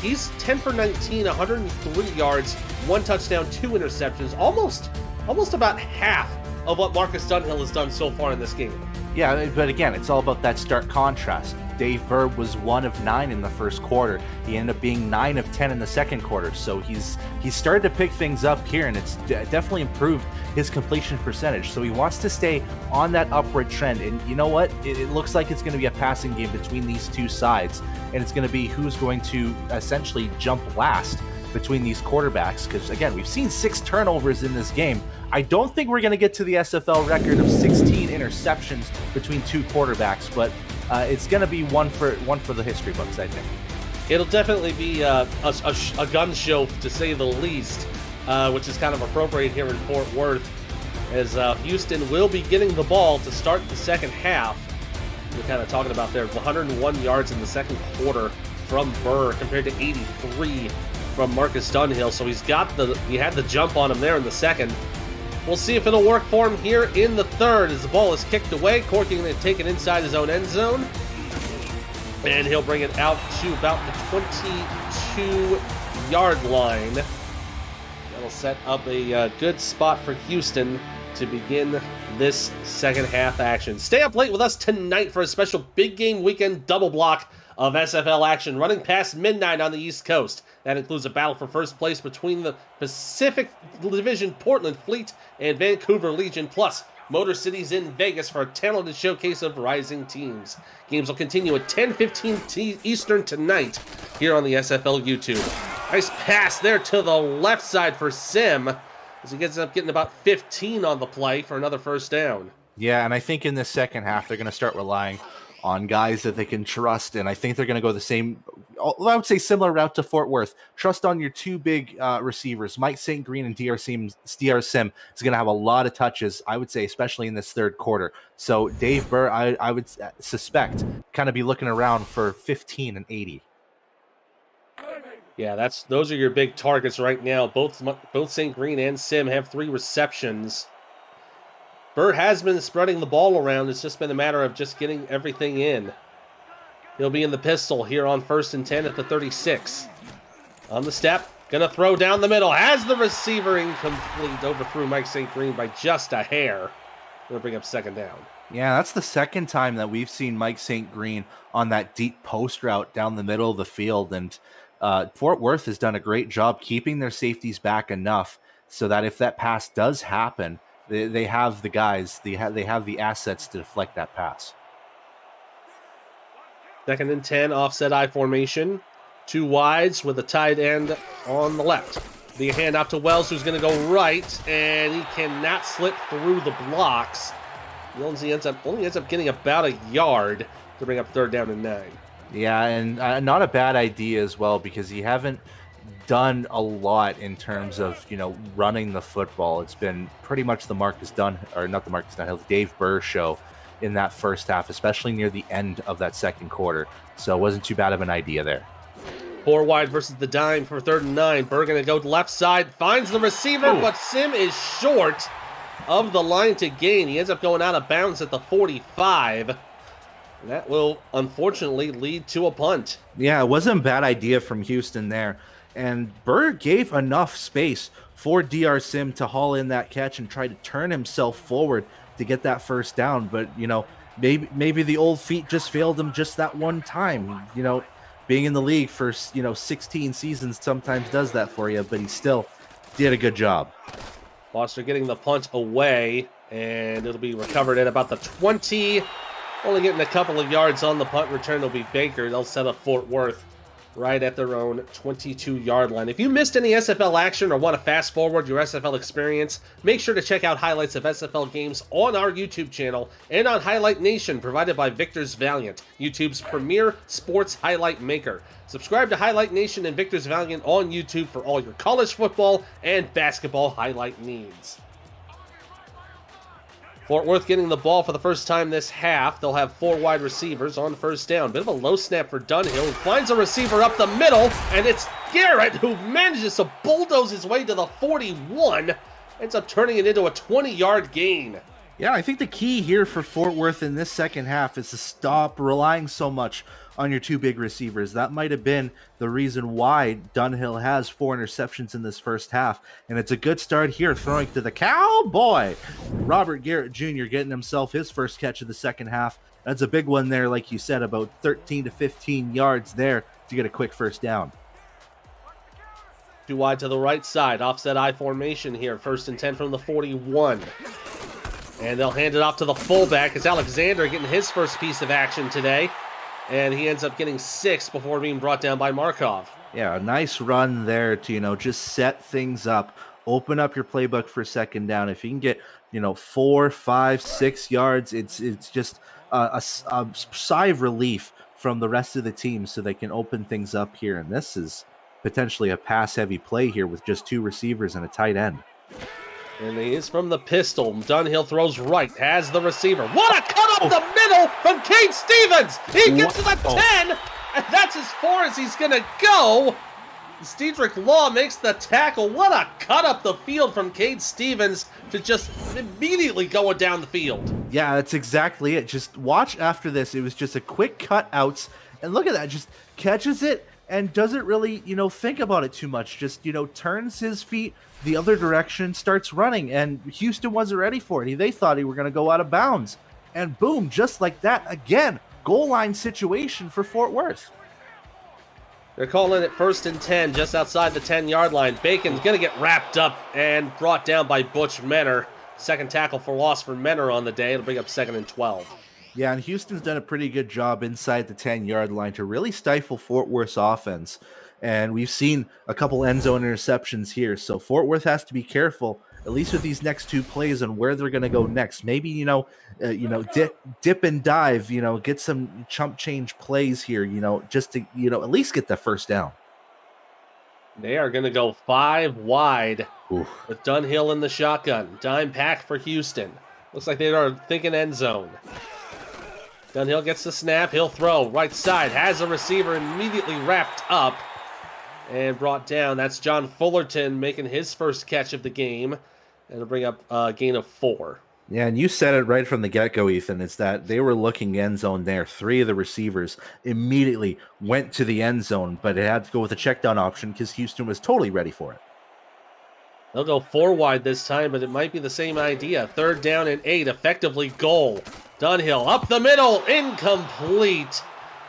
He's 10 for 19, 103 yards, 1 touchdown, 2 interceptions, almost about half of what Marcus Dunhill has done so far in this game. Yeah, but again, it's all about that stark contrast. Dave Burr was 1 of 9 in the first quarter. He ended up being 9 of 10 in the second quarter. So he's started to pick things up here, and it's definitely improved his completion percentage. So he wants to stay on that upward trend. And you know what? It looks like it's going to be a passing game between these two sides, and it's going to be who's going to essentially jump last between these quarterbacks. Because again, we've seen 6 turnovers in this game. I don't think we're going to get to the SFL record of 16 interceptions between 2 quarterbacks, but it's going to be one for the history books, I think. It'll definitely be a gun show, to say the least, which is kind of appropriate here in Fort Worth. as Houston will be getting the ball to start the second half. We're kind of talking about there, 101 yards in the second quarter from Burr compared to 83 from Marcus Dunhill. So he had the jump on him there in the second. We'll see if it'll work for him here in the third as the ball is kicked away. Corky going to take it inside his own end zone. And he'll bring it out to about the 22-yard line. That'll set up a good spot for Houston to begin this second half action. Stay up late with us tonight for a special big game weekend double block of SFL action running past midnight on the East Coast. That includes a battle for first place between the Pacific Division Portland Fleet and Vancouver Legion, plus Motor Cities in Vegas for a talented showcase of rising teams. Games will continue at 10:15 Eastern tonight here on the SFL YouTube. Nice pass there to the left side for Sim as he gets up getting about 15 on the play for another first down. Yeah, and I think in the second half, they're going to start relying on guys that they can trust, and I think they're going to go the same, I would say similar route to Fort Worth. Trust on your two big receivers. Mike St. Green and DR Sim is going to have a lot of touches, I would say, especially in this third quarter. So Dave Burr, I would suspect, kind of be looking around for 15 and 80. Yeah, those are your big targets right now. Both St. Green and Sim have 3 receptions. Burr has been spreading the ball around. It's just been a matter of just getting everything in. He'll be in the pistol here on 1st and 10 at the 36. On the step, gonna throw down the middle. Has the receiver incomplete. Overthrew Mike St. Green by just a hair. Gonna bring up second down. Yeah, that's the second time that we've seen Mike St. Green on that deep post route down the middle of the field. And Fort Worth has done a great job keeping their safeties back enough so that if that pass does happen, they have the guys, they have the assets to deflect that pass. 2nd and 10, offset I formation. 2 wides with a tight end on the left. The handoff to Wells, who's going to go right, and he cannot slip through the blocks. He only ends up getting about a yard to bring up 3rd down and 9. Yeah, and not a bad idea as well, because you haven't done a lot in terms of, running the football. It's been pretty much the Dave Burr show in that first half, especially near the end of that second quarter. So it wasn't too bad of an idea there. 4 wide versus the dime for 3rd and 9. Burr going to go left side, finds the receiver, but Sim is short of the line to gain. He ends up going out of bounds at the 45. That will unfortunately lead to a punt. Yeah, it wasn't a bad idea from Houston there. And Burr gave enough space for DR Sim to haul in that catch and try to turn himself forward to get that first down. But, maybe the old feet just failed him just that one time. Being in the league for, 16 seasons sometimes does that for you, but he still did a good job. Foster getting the punt away, and it'll be recovered at about the 20. Only getting a couple of yards on the punt return will be Baker. They'll set up Fort Worth right at their own 22-yard line. If you missed any SFL action or want to fast forward your SFL experience, make sure to check out highlights of SFL games on our YouTube channel and on Highlight Nation, provided by Victor's Valiant, YouTube's premier sports highlight maker. Subscribe to Highlight Nation and Victor's Valiant on YouTube for all your college football and basketball highlight needs. Fort Worth getting the ball for the first time this half. They'll have 4 wide receivers on 1st down. Bit of a low snap for Dunhill, who finds a receiver up the middle, and it's Garrett who manages to bulldoze his way to the 41. Ends up turning it into a 20-yard gain. Yeah, I think the key here for Fort Worth in this second half is to stop relying so much on your 2 big receivers. That might have been the reason why Dunhill has 4 interceptions in this first half. And it's a good start here, throwing to the cowboy. Robert Garrett Jr. getting himself his first catch of the second half. That's a big one there, like you said, about 13 to 15 yards there to get a quick first down. 2 wide to the right side, offset I formation here. 1st and 10 from the 41. And they'll hand it off to the fullback. It's Alexander getting his first piece of action today. And he ends up getting 6 before being brought down by Markov. Yeah, a nice run there to, just set things up. Open up your playbook for second down. If you can get, 4, 5, 6 yards, it's just a sigh of relief from the rest of the team so they can open things up here. And this is potentially a pass-heavy play here with just 2 receivers and a tight end. And he is from the pistol. Dunhill throws right, has the receiver. What a cut up the middle from Cade Stevens! He gets to the 10, and that's as far as he's gonna go. Stedrick Law makes the tackle. What a cut up the field from Cade Stevens to just immediately going down the field. Yeah, that's exactly it. Just watch after this. It was just a quick cut outs. And look at that. Just catches it and doesn't really, think about it too much. Just, turns his feet the other direction, starts running. And Houston wasn't ready for it. They thought he were going to go out of bounds. And boom, just like that, again, goal line situation for Fort Worth. They're calling it 1st and 10 just outside the 10-yard line. Bacon's going to get wrapped up and brought down by Butch Menor. Second tackle for loss for Menor on the day. It'll bring up 2nd and 12. Yeah, and Houston's done a pretty good job inside the 10-yard line to really stifle Fort Worth's offense. And we've seen a couple end zone interceptions here. So Fort Worth has to be careful, at least with these next 2 plays, on where they're going to go next. Maybe, dip and dive, get some chump change plays here, just to, at least get the first down. They are going to go 5 wide with Dunhill in the shotgun. Dime pack for Houston. Looks like they are thinking end zone. Dunhill gets the snap. He'll throw right side. Has a receiver immediately wrapped up and brought down. That's John Fullerton making his first catch of the game. And it'll bring up a gain of 4. Yeah, and you said it right from the get-go, Ethan. It's that they were looking end zone there. 3 of the receivers immediately went to the end zone, but it had to go with a check down option because Houston was totally ready for it. They'll go 4 wide this time, but it might be the same idea. 3rd down and 8, effectively goal. Dunhill up the middle, incomplete.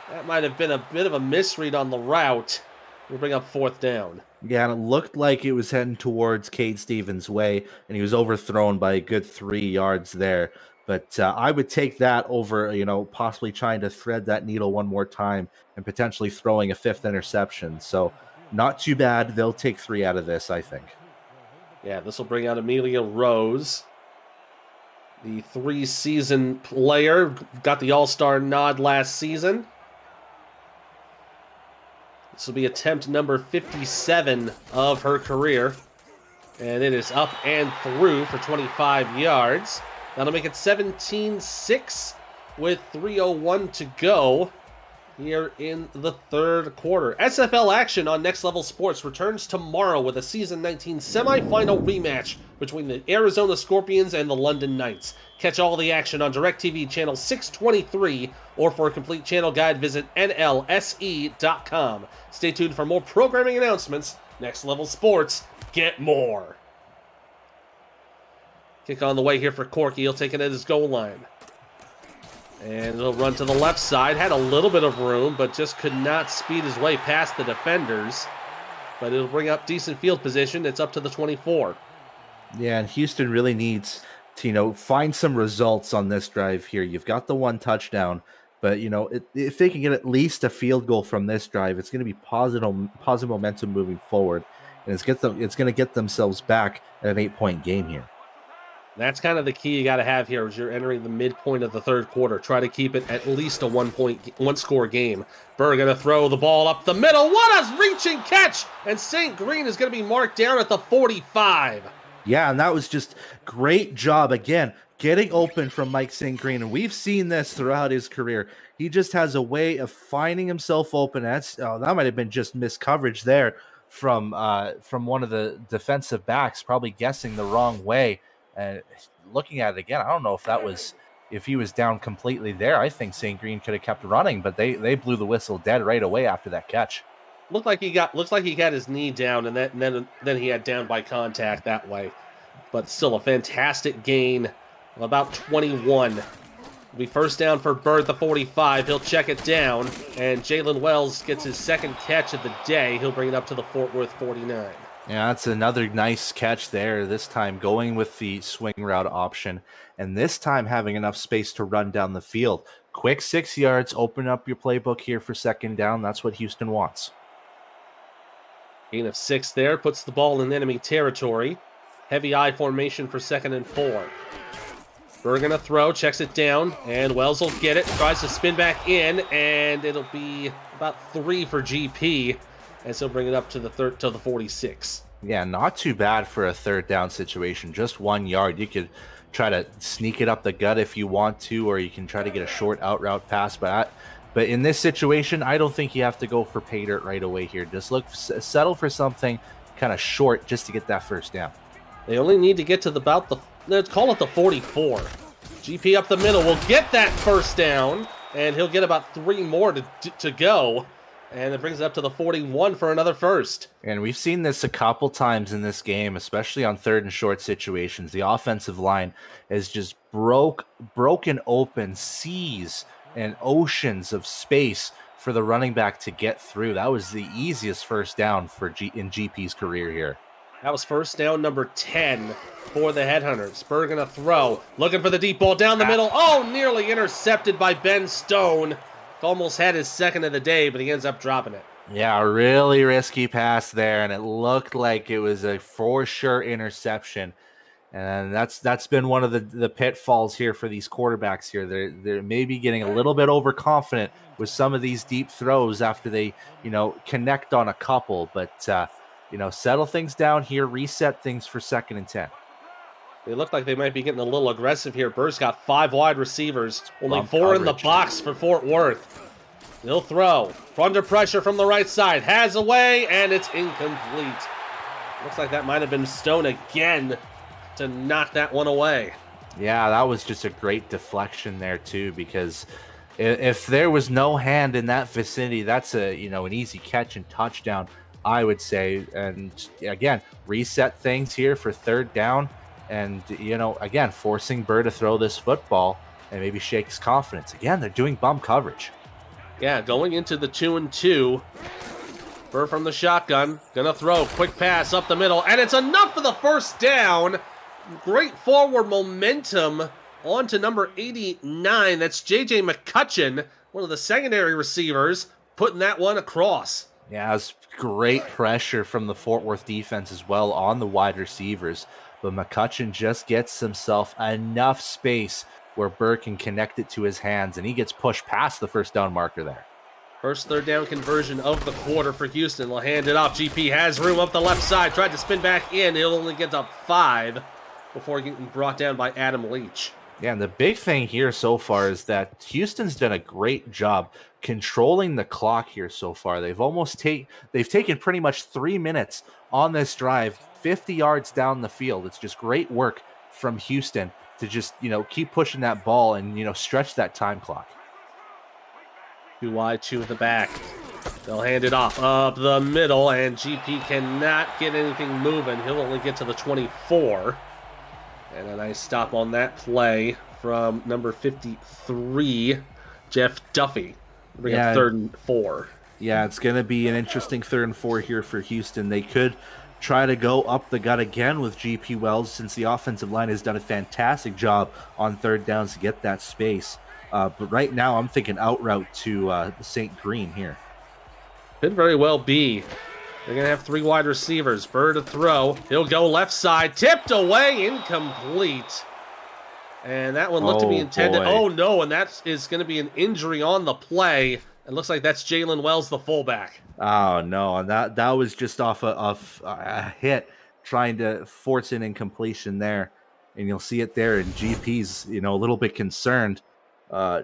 That might have been a bit of a misread on the route. We'll bring up 4th down. Yeah, and it looked like it was heading towards Cade Stevens' way, and he was overthrown by a good 3 yards there. But I would take that over, possibly trying to thread that needle one more time and potentially throwing a 5th interception. So not too bad. They'll take 3 out of this, I think. Yeah, this will bring out Emilio Rose. The 3-season player, got the All-Star nod last season. This will be attempt number 57 of her career. And it is up and through for 25 yards. That'll make it 17-6 with 3:01 to go here in the 3rd quarter. SFL action on Next Level Sports returns tomorrow with a Season 19 semifinal rematch between the Arizona Scorpions and the London Knights. Catch all the action on DirecTV channel 623, or for a complete channel guide, visit nlse.com. Stay tuned for more programming announcements. Next Level Sports, get more. Kick on the way here for Corky. He'll take it at his goal line. And he'll run to the left side. Had a little bit of room, but just could not speed his way past the defenders. But it'll bring up decent field position. It's up to the 24. Yeah, and Houston really needs to, find some results on this drive here. You've got the 1 touchdown, but, if they can get at least a field goal from this drive, it's going to be positive momentum moving forward. And it's going to get themselves back at an 8-point game here. That's kind of the key you got to have here as you're entering the midpoint of the 3rd quarter. Try to keep it at least a 1-score game. Burr going to throw the ball up the middle. What a reaching catch! And St. Green is going to be marked down at the 45. Yeah, and that was just great job again, getting open from Mike St. Green. And we've seen this throughout his career. He just has a way of finding himself open. That might have been just missed coverage there from one of the defensive backs, probably guessing the wrong way. And looking at it again, I don't know if he was down completely there. I think St. Green could have kept running, but they blew the whistle dead right away after that catch. Looks like he got his knee down, and then he had down by contact that way. But still a fantastic gain of about 21. It'll be 1st down for Bird, the 45. He'll check it down, and Jalen Wells gets his 2nd catch of the day. He'll bring it up to the Fort Worth 49. Yeah, that's another nice catch there. This time going with the swing route option, and this time having enough space to run down the field. Quick 6 yards, open up your playbook here for 2nd down. That's what Houston wants. Gain of 6 there, puts the ball in enemy territory. Heavy I formation for 2nd and 4. Burr gonna throw, checks it down, and Wells will get it, tries to spin back in, and it'll be about 3 for GP. And so bring it up to the 46. Yeah, not too bad for a third down situation. Just 1 yard. You could try to sneak it up the gut if you want to, or you can try to get a short out route pass. But in this situation, I don't think you have to go for pay dirt right away here. Just settle for something kind of short just to get that first down. They only need to get to let's call it the 44. GP up the middle will get that first down, and he'll get about 3 more to go. And it brings it up to the 41 for another first. And we've seen this a couple times in this game, especially on third and short situations. The offensive line has just broken open seas and oceans of space for the running back to get through. That was the easiest first down in GP's career here. That was first down number 10 for the Headhunters. Spur gonna throw, looking for the deep ball down the middle. Oh, nearly intercepted by Ben Stone. Almost had his second of the day, but he ends up dropping it. Yeah, a really risky pass there, and it looked like it was a for sure interception. And that's been one of the pitfalls here for these quarterbacks here. They're maybe getting a little bit overconfident with some of these deep throws after they, connect on a couple. But, settle things down here, reset things for 2nd and 10. They look like they might be getting a little aggressive here. Burr's got 5 wide receivers, only Bump 4 in the coverage. box for Fort Worth. They'll throw. Under pressure from the right side. Has away, and it's incomplete. Looks like that might have been Stone again to knock that one away. Yeah, that was just a great deflection there too, because if there was no hand in that vicinity, that's an easy catch and touchdown, I would say. And again, reset things here for 3rd down. And, again, forcing Burr to throw this football and maybe shake his confidence. Again, they're doing bump coverage. Yeah, going into the 2-2. Burr from the shotgun. Gonna throw. Quick pass up the middle. And it's enough for the first down. Great forward momentum onto number 89. That's J.J. McCutcheon, one of the secondary receivers, putting that one across. Yeah, it was great pressure from the Fort Worth defense as well on the wide receivers. But McCutcheon just gets himself enough space where Burr can connect it to his hands, and he gets pushed past the first down marker there. First 3rd down conversion of the quarter for Houston. They'll hand it off. GP has room up the left side. Tried to spin back in. He'll only get up 5 before getting brought down by Adam Leach. Yeah, and the big thing here so far is that Houston's done a great job controlling the clock here so far. They've taken pretty much 3 minutes on this drive, 50 yards down the field. It's just great work from Houston to just, keep pushing that ball and, stretch that time clock. 2 wide, 2 at the back. They'll hand it off up the middle, and GP cannot get anything moving. He'll only get to the 24. And a nice stop on that play from number 53, Jeff Duffy. Bring up 3rd and 4. Yeah, it's going to be an interesting 3rd and 4 here for Houston. They could try to go up the gut again with GP Wells, since the offensive line has done a fantastic job on 3rd downs to get that space. But right now, I'm thinking out route to St. Green here. Could very well be. They're going to have 3 wide receivers. Burr to throw. He'll go left side. Tipped away. Incomplete. And that one looked to be intended. Boy. Oh, no. And that is going to be an injury on the play. It looks like that's Jalen Wells, the fullback. Oh, no. And that was just off a hit, trying to force an incompletion there. And you'll see it there. And GP's, a little bit concerned,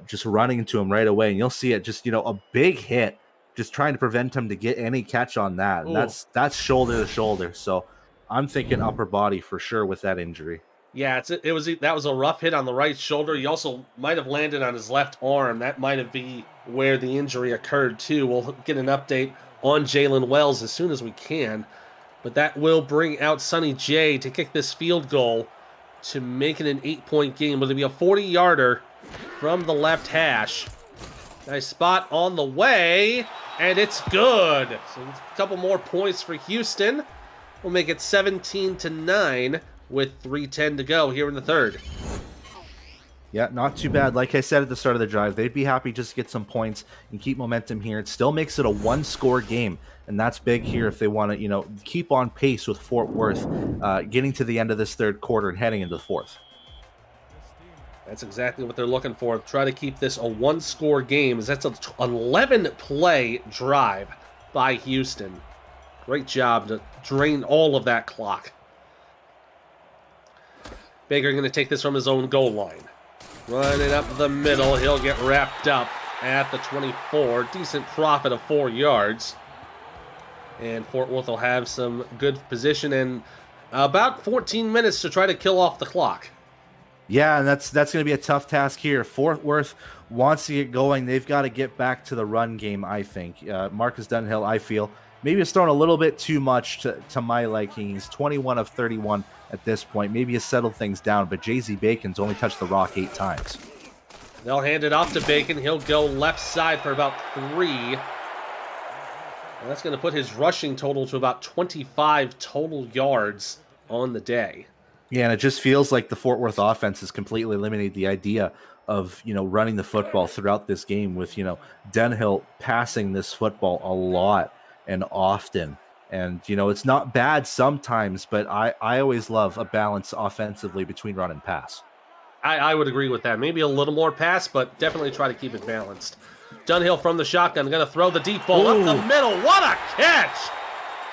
just running into him right away. And you'll see it just, a big hit, just trying to prevent him to get any catch on that. And that's shoulder to shoulder. So I'm thinking upper body for sure with that injury. Yeah, that was a rough hit on the right shoulder. He also might have landed on his left arm. That might have been where the injury occurred too. We'll get an update on Jalen Wells as soon as we can. But that will bring out Sonny J to kick this field goal to make it an 8-point game. It'll be a 40-yarder from the left hash. Nice spot on the way, and it's good. So a couple more points for Houston. We'll make it 17-9 with 3:10 to go here in the 3rd. Yeah, not too bad. Like I said at the start of the drive, they'd be happy just to get some points and keep momentum here. It still makes it a 1-score game, and that's big here if they want to, keep on pace with Fort Worth, getting to the end of this 3rd quarter and heading into the 4th. That's exactly what they're looking for. Try to keep this a 1-score game, as that's an 11-play drive by Houston. Great job to drain all of that clock. Baker going to take this from his own goal line. Running up the middle, he'll get wrapped up at the 24. Decent profit of 4 yards. And Fort Worth will have some good position and about 14 minutes to try to kill off the clock. Yeah, and that's going to be a tough task here. Fort Worth wants to get going. They've got to get back to the run game, I think. Marcus Dunhill, I feel, maybe has thrown a little bit too much to my liking. He's 21 of 31 at this point. Maybe he's settled things down, but Jay-Z Bacon's only touched the rock 8 times. They'll hand it off to Bacon. He'll go left side for about 3. And that's going to put his rushing total to about 25 total yards on the day. Yeah, and it just feels like the Fort Worth offense has completely eliminated the idea of, running the football throughout this game with, Dunhill passing this football a lot and often. And, it's not bad sometimes, but I always love a balance offensively between run and pass. I would agree with that. Maybe a little more pass, but definitely try to keep it balanced. Dunhill from the shotgun, going to throw the deep ball up the middle. What a catch!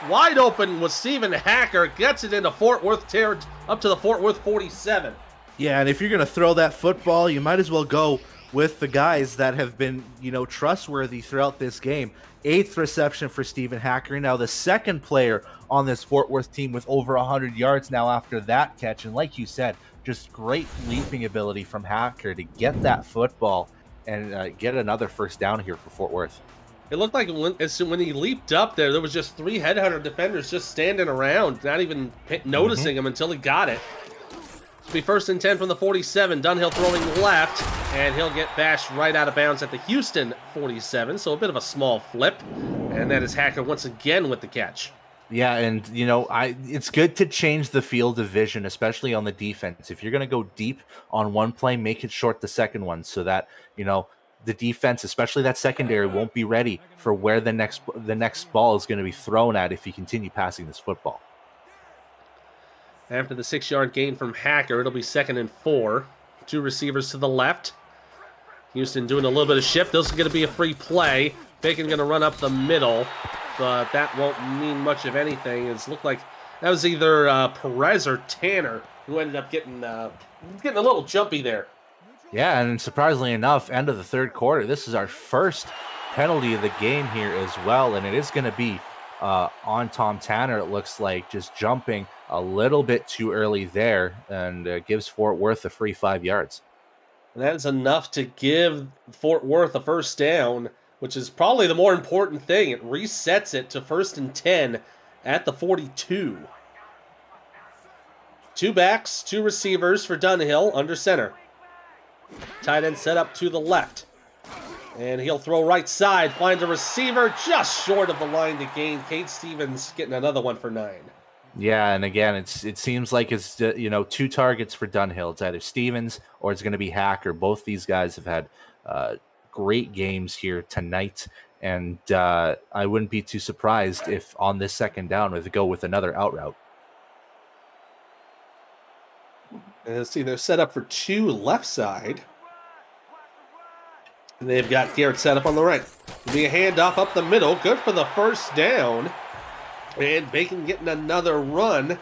Wide open was Stephen Hacker. Gets it into Fort Worth territory, up to the Fort Worth 47. Yeah, and if you're going to throw that football, you might as well go with the guys that have been, trustworthy throughout this game. 8th reception for Stephen Hacker. Now the second player on this Fort Worth team with over 100 yards now after that catch. And like you said, just great leaping ability from Hacker to get that football and get another first down here for Fort Worth. It looked like when he leaped up there was just 3 headhunter defenders just standing around, not even noticing him until he got it. It'll be 1st and 10 from the 47. Dunhill throwing left, and he'll get bashed right out of bounds at the Houston 47. So a bit of a small flip, and that is Hacker once again with the catch. Yeah, and it's good to change the field of vision, especially on the defense. If you're going to go deep on one play, make it short the second one, so that the defense, especially that secondary, won't be ready for where the next ball is going to be thrown at if you continue passing this football. After the 6-yard gain from Hacker, it'll be 2nd and 4. 2 receivers to the left. Houston doing a little bit of shift. This is going to be a free play. Bacon going to run up the middle, but that won't mean much of anything. It looked like that was either Perez or Tanner who ended up getting a little jumpy there. Yeah, and surprisingly enough, end of the third quarter, this is our first penalty of the game here as well, and it is going to be on Tom Tanner, it looks like, just jumping a little bit too early there, and gives Fort Worth a free 5 yards. And that is enough to give Fort Worth a first down, which is probably the more important thing. It resets it to 1st and 10 at the 42. 2 backs, 2 receivers for Dunhill under center. Tight end set up to the left. And he'll throw right side, finds a receiver just short of the line to gain. Cade Stevens getting another one for 9. Yeah, and again, it seems like it's 2 targets for Dunhill. It's either Stevens or it's going to be Hacker. Both these guys have had great games here tonight, and I wouldn't be too surprised if on this second down they go with another out route. And let's see, they're set up for 2 left side. And they've got Garrett set up on the right. It'll be a handoff up the middle. Good for the first down. And Bacon getting another run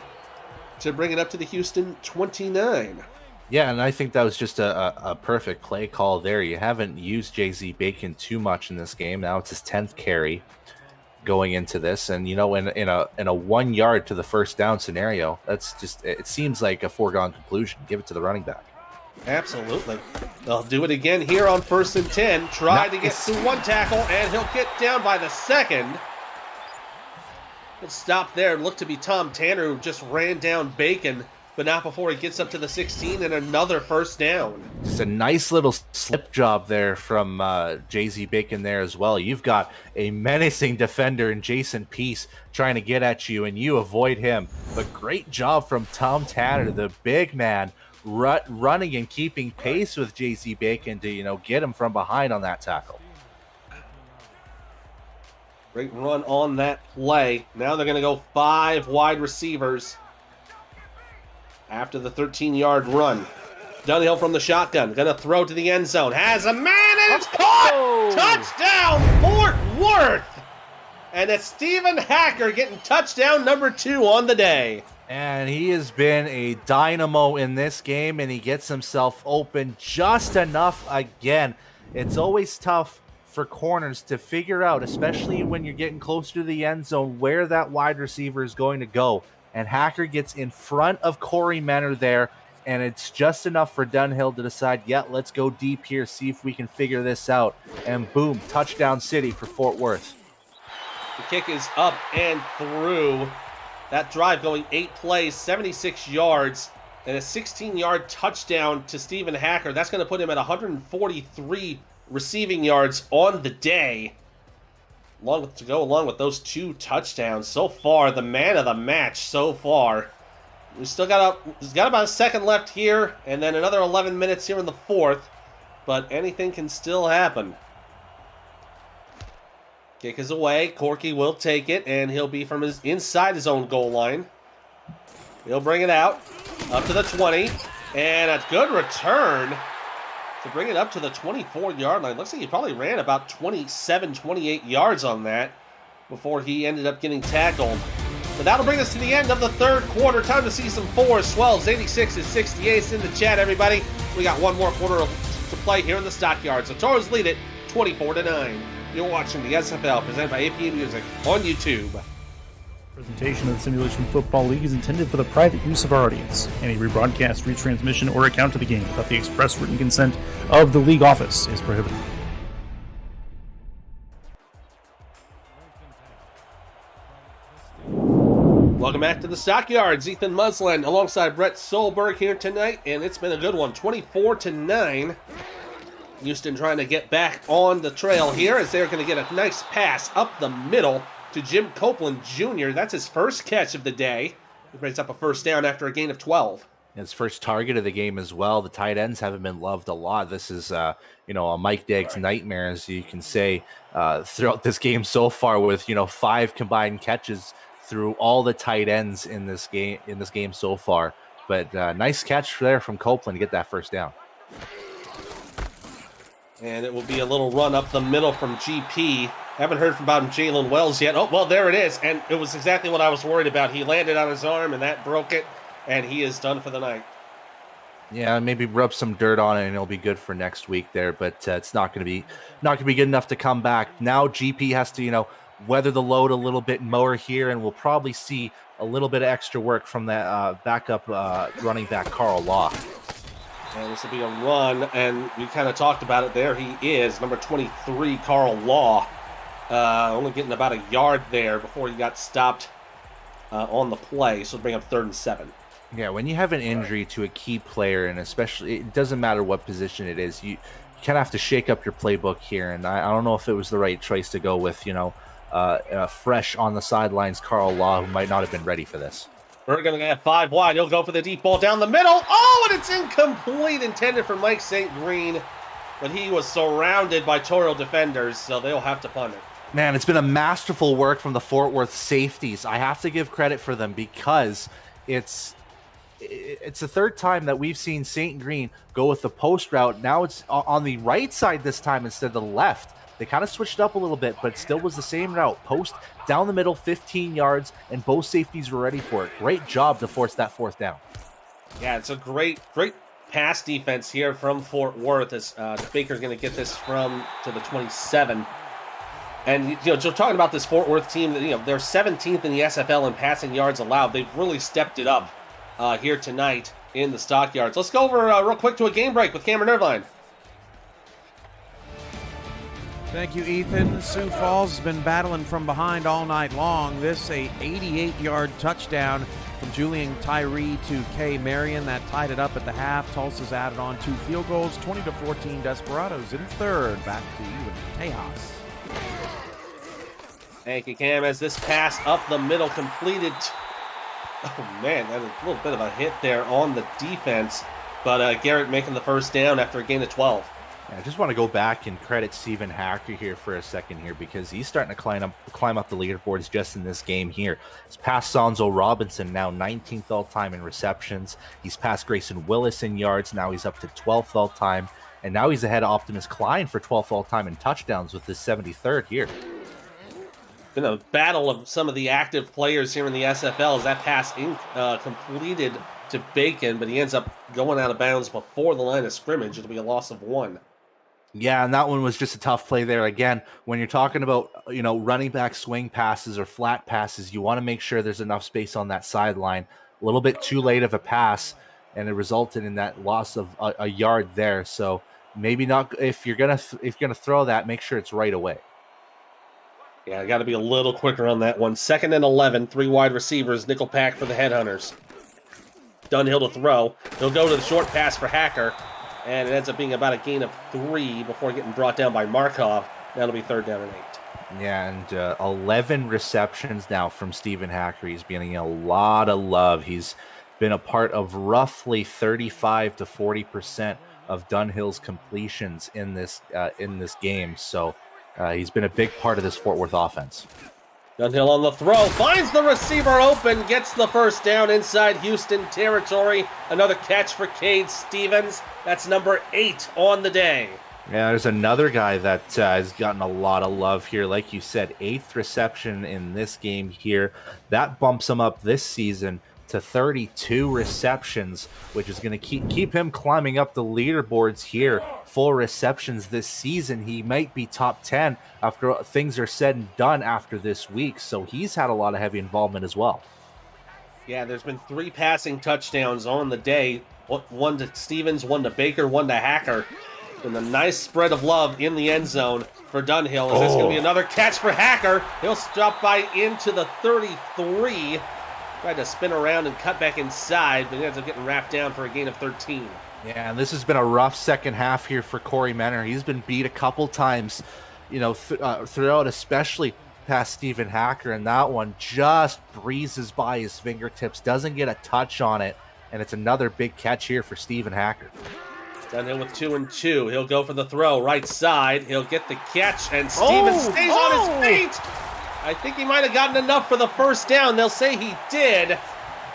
to bring it up to the Houston 29. Yeah, and I think that was just a perfect play call there. You haven't used Jay-Z Bacon too much in this game. Now it's his 10th carry going into this, and in a 1 yard to the first down scenario, that's just, it seems like a foregone conclusion. Give it to the running back. Absolutely. They'll do it again here on 1st and 10. Try to get through 1 tackle, and he'll get down by the 2nd. He'll stop there. Look to be Tom Tanner, who just ran down Bacon, but not before he gets up to the 16 and another first down. Just a nice little slip job there from Jay-Z Bacon there as well. You've got a menacing defender in Jason Peace trying to get at you, and you avoid him. But great job from Tom Tanner, the big man, running and keeping pace with Jay-Z Bacon to, get him from behind on that tackle. Great run on that play. Now they're going to go 5 wide receivers after the 13-yard run. Dunhill from the shotgun. Going to throw to the end zone. Has a man, and it's caught! Touchdown, Fort Worth! And it's Stephen Hacker getting touchdown number 2 on the day. And he has been a dynamo in this game, and he gets himself open just enough again. It's always tough for corners to figure out, especially when you're getting closer to the end zone, where that wide receiver is going to go. And Hacker gets in front of Corey Menner there, and it's just enough for Dunhill to decide, yeah, let's go deep here, see if we can figure this out. And boom, touchdown city for Fort Worth. The kick is up and through. That drive going 8 plays, 76 yards, and a 16-yard touchdown to Stephen Hacker. That's going to put him at 143 receiving yards on the day. To go along with those 2 touchdowns. So far, the man of the match so far. We've got about a second left here, and then another 11 minutes here in the 4th. But anything can still happen. Kick is away. Corky will take it, and he'll be from inside his own goal line. He'll bring it out, up to the 20, and a good return to bring it up to the 24-yard line. Looks like he probably ran about 27, 28 yards on that before he ended up getting tackled. But that'll bring us to the end of the 3rd quarter. Time to see some 4s, 12s, 86s, 68s in the chat, everybody. We got one more quarter to play here in the Stockyard. So Toros lead it 24-9. You're watching the SFL presented by APA Music on YouTube. Presentation of the Simulation Football League is intended for the private use of our audience. Any rebroadcast, retransmission, or account of the game without the express written consent of the league office is prohibited. Welcome back to the Stockyards. Ethan Muslin alongside Brett Solberg here tonight, and it's been a good one, 24-9. Houston trying to get back on the trail here as they're going to get a nice pass up the middle to Jim Copeland Jr. That's his first catch of the day. He brings up a first down after a gain of 12. His first target of the game as well. The tight ends haven't been loved a lot. This is, a Mike Dagg's nightmare, as you can say, throughout this game so far, with 5 combined catches through all the tight ends in this game so far. But nice catch there from Copeland to get that first down. And it will be a little run up the middle from GP. Haven't heard about Jalen Wells yet. Oh, well, there it is. And it was exactly what I was worried about. He landed on his arm, and that broke it. And he is done for the night. Yeah, maybe rub some dirt on it, and it'll be good for next week there. But it's not going to be good enough to come back. Now GP has to, weather the load a little bit more here, and we'll probably see a little bit of extra work from that backup running back Carl Law. And this will be a run, and we kind of talked about it. There he is, number 23, Carl Law. Only getting about a yard there before he got stopped on the play, so bring up 3rd and 7. Yeah, when you have an injury to a key player, and especially, it doesn't matter what position it is, you kind of have to shake up your playbook here, and I don't know if it was the right choice to go with, fresh on the sidelines Carl Law, who might not have been ready for this. We're going to have 5 wide. He'll go for the deep ball down the middle. Oh, and it's incomplete, intended for Mike St. Green. But he was surrounded by Toro defenders, so they'll have to punt it. Man, it's been a masterful work from the Fort Worth safeties. I have to give credit for them because it's the 3rd time that we've seen St. Green go with the post route. Now it's on the right side this time instead of the left. They kind of switched up a little bit, but still was the same route. Post down the middle, 15 yards, and both safeties were ready for it. Great job to force that 4th down. Yeah, it's a great pass defense here from Fort Worth as Baker's going to get this to the 27. And, just talking about this Fort Worth team, they're 17th in the SFL in passing yards allowed. They've really stepped it up here tonight in the Stockyards. Let's go over real quick to a game break with Cameron Irvine. Thank you, Ethan. Sioux Falls has been battling from behind all night long. This a 88-yard touchdown from Julian Tyree to Kay Marion. That tied it up at the half. Tulsa's added on 2 field goals, 20-14. Desperados in 3rd. Back to you in Tejas. Thank you, Cam, as this pass up the middle completed. Oh, man, that was a little bit of a hit there on the defense. But Garrett making the first down after a gain of 12. I just want to go back and credit Stephen Hacker here for a second here, because he's starting to climb up the leaderboards just in this game here. He's passed Sonzo Robinson, now 19th all-time in receptions. He's passed Grayson Willis in yards. Now he's up to 12th all-time. And now he's ahead of Optimus Klein for 12th all-time in touchdowns with his 73rd here. been a battle of some of the active players here in the SFL as that pass completed to Bacon, but he ends up going out of bounds before the line of scrimmage. It'll be a loss of 1. Yeah, and that one was just a tough play there. Again, when you're talking about, running back swing passes or flat passes, you want to make sure there's enough space on that sideline. A little bit too late of a pass, and it resulted in that loss of a yard there. So maybe not, if you're gonna throw that, make sure it's right away. Yeah, I got to be a little quicker on that one. 2nd and 11, 3 wide receivers, nickel pack for the Headhunters. Dunhill to throw. He'll go to the short pass for Hacker, and it ends up being about a gain of 3 before getting brought down by Markov. That'll be 3rd down and 8. Yeah, and 11 receptions now from Stephen Hacker. He's getting a lot of love. He's been a part of roughly 35 to 40% of Dunhill's completions in this game. So he's been a big part of this Fort Worth offense. Dunhill on the throw, finds the receiver open, gets the first down inside Houston territory. Another catch for Cade Stevens. That's number 8 on the day. Yeah, there's another guy that has gotten a lot of love here. Like you said, 8th reception in this game here. That bumps him up this season to 32 receptions, which is going to keep him climbing up the leaderboards here. Full receptions this season. He might be top 10 after things are said and done after this week. So he's had a lot of heavy involvement as well. Yeah, there's been 3 passing touchdowns on the day. 1 to Stevens, 1 to Baker, 1 to Hacker. And a nice spread of love in the end zone for Dunhill. Is this going to be another catch for Hacker? He'll stop by into the 33. Tried to spin around and cut back inside, but he ends up getting wrapped down for a gain of 13. Yeah, and this has been a rough second half here for Corey Menner. He's been beat a couple times, throughout, especially past Stephen Hacker, and that one just breezes by his fingertips, doesn't get a touch on it, and it's another big catch here for Stephen Hacker. Dunhill with 2 and 2. He'll go for the throw, right side. He'll get the catch, and Stevens stays on his feet. I think he might have gotten enough for the first down. They'll say he did.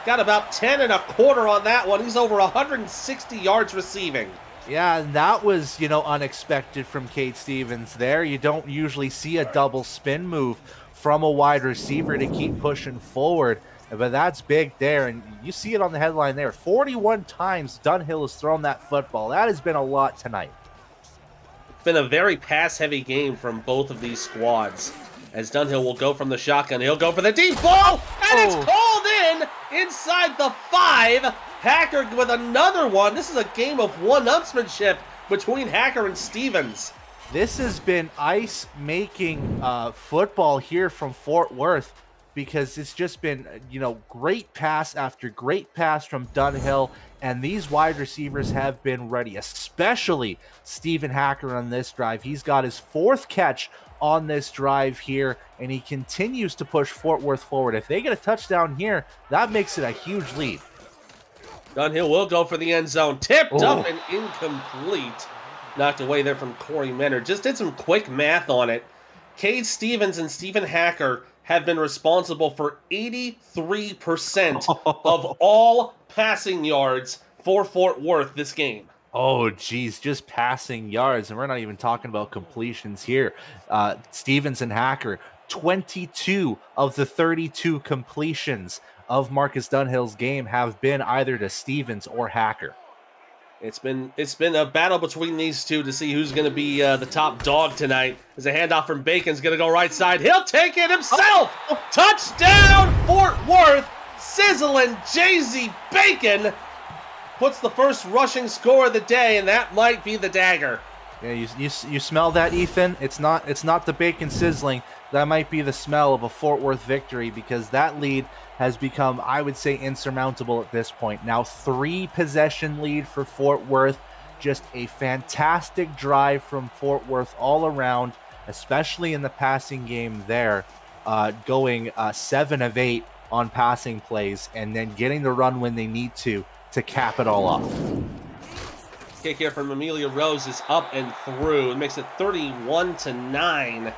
Got about 10 and a quarter on that one. He's over 160 yards receiving. Yeah, and that was, unexpected from Cade Stevens there. You don't usually see a double spin move from a wide receiver to keep pushing forward, but that's big there, and you see it on the headline there. 41 times Dunhill has thrown that football. That has been a lot tonight. It's been a very pass-heavy game from both of these squads. As Dunhill will go from the shotgun, he'll go for the deep ball, and it's called in inside the 5. Hacker with another one. This is a game of one-upsmanship between Hacker and Stevens. This has been ice-making football here from Fort Worth, because it's just been, great pass after great pass from Dunhill, and these wide receivers have been ready, especially Stephen Hacker on this drive. He's got his 4th catch on this drive here, and he continues to push Fort Worth forward. If they get a touchdown here, that makes it a huge lead. Dunhill will go for the end zone. Tipped up and incomplete. Knocked away there from Corey Menner. Just did some quick math on it. Cade Stevens and Stephen Hacker have been responsible for 83% of all passing yards for Fort Worth this game. Oh, geez, just passing yards, and we're not even talking about completions here. Stevens and Hacker, 22 of the 32 completions of Marcus Dunhill's game have been either to Stevens or Hacker. It's been a battle between these two to see who's going to be the top dog tonight. As a handoff from Bacon's going to go right side. He'll take it himself. Touchdown, Fort Worth. Sizzling Jay-Z Bacon puts the first rushing score of the day, and that might be the dagger. Yeah, you smell that, Ethan? It's not the bacon sizzling. That might be the smell of a Fort Worth victory, because that lead has become, I would say, insurmountable at this point. Now 3-possession lead for Fort Worth. Just a fantastic drive from Fort Worth all around, especially in the passing game there, going 7 of 8 on passing plays, and then getting the run when they need to cap it all off. Kick here from Amelia Rose is up and through. It makes it 31-9.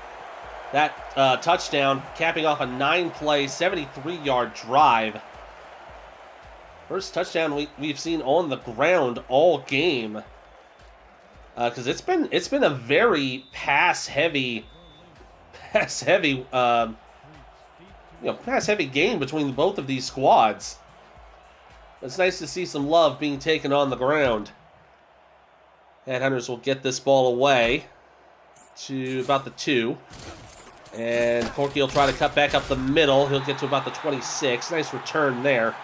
That touchdown capping off a 9-play, 73-yard drive. First touchdown we've seen on the ground all game. Because it's been a very pass heavy pass-heavy game between both of these squads. It's nice to see some love being taken on the ground. Headhunters will get this ball away to about the 2. And Corky will try to cut back up the middle. He'll get to about the 26. Nice return there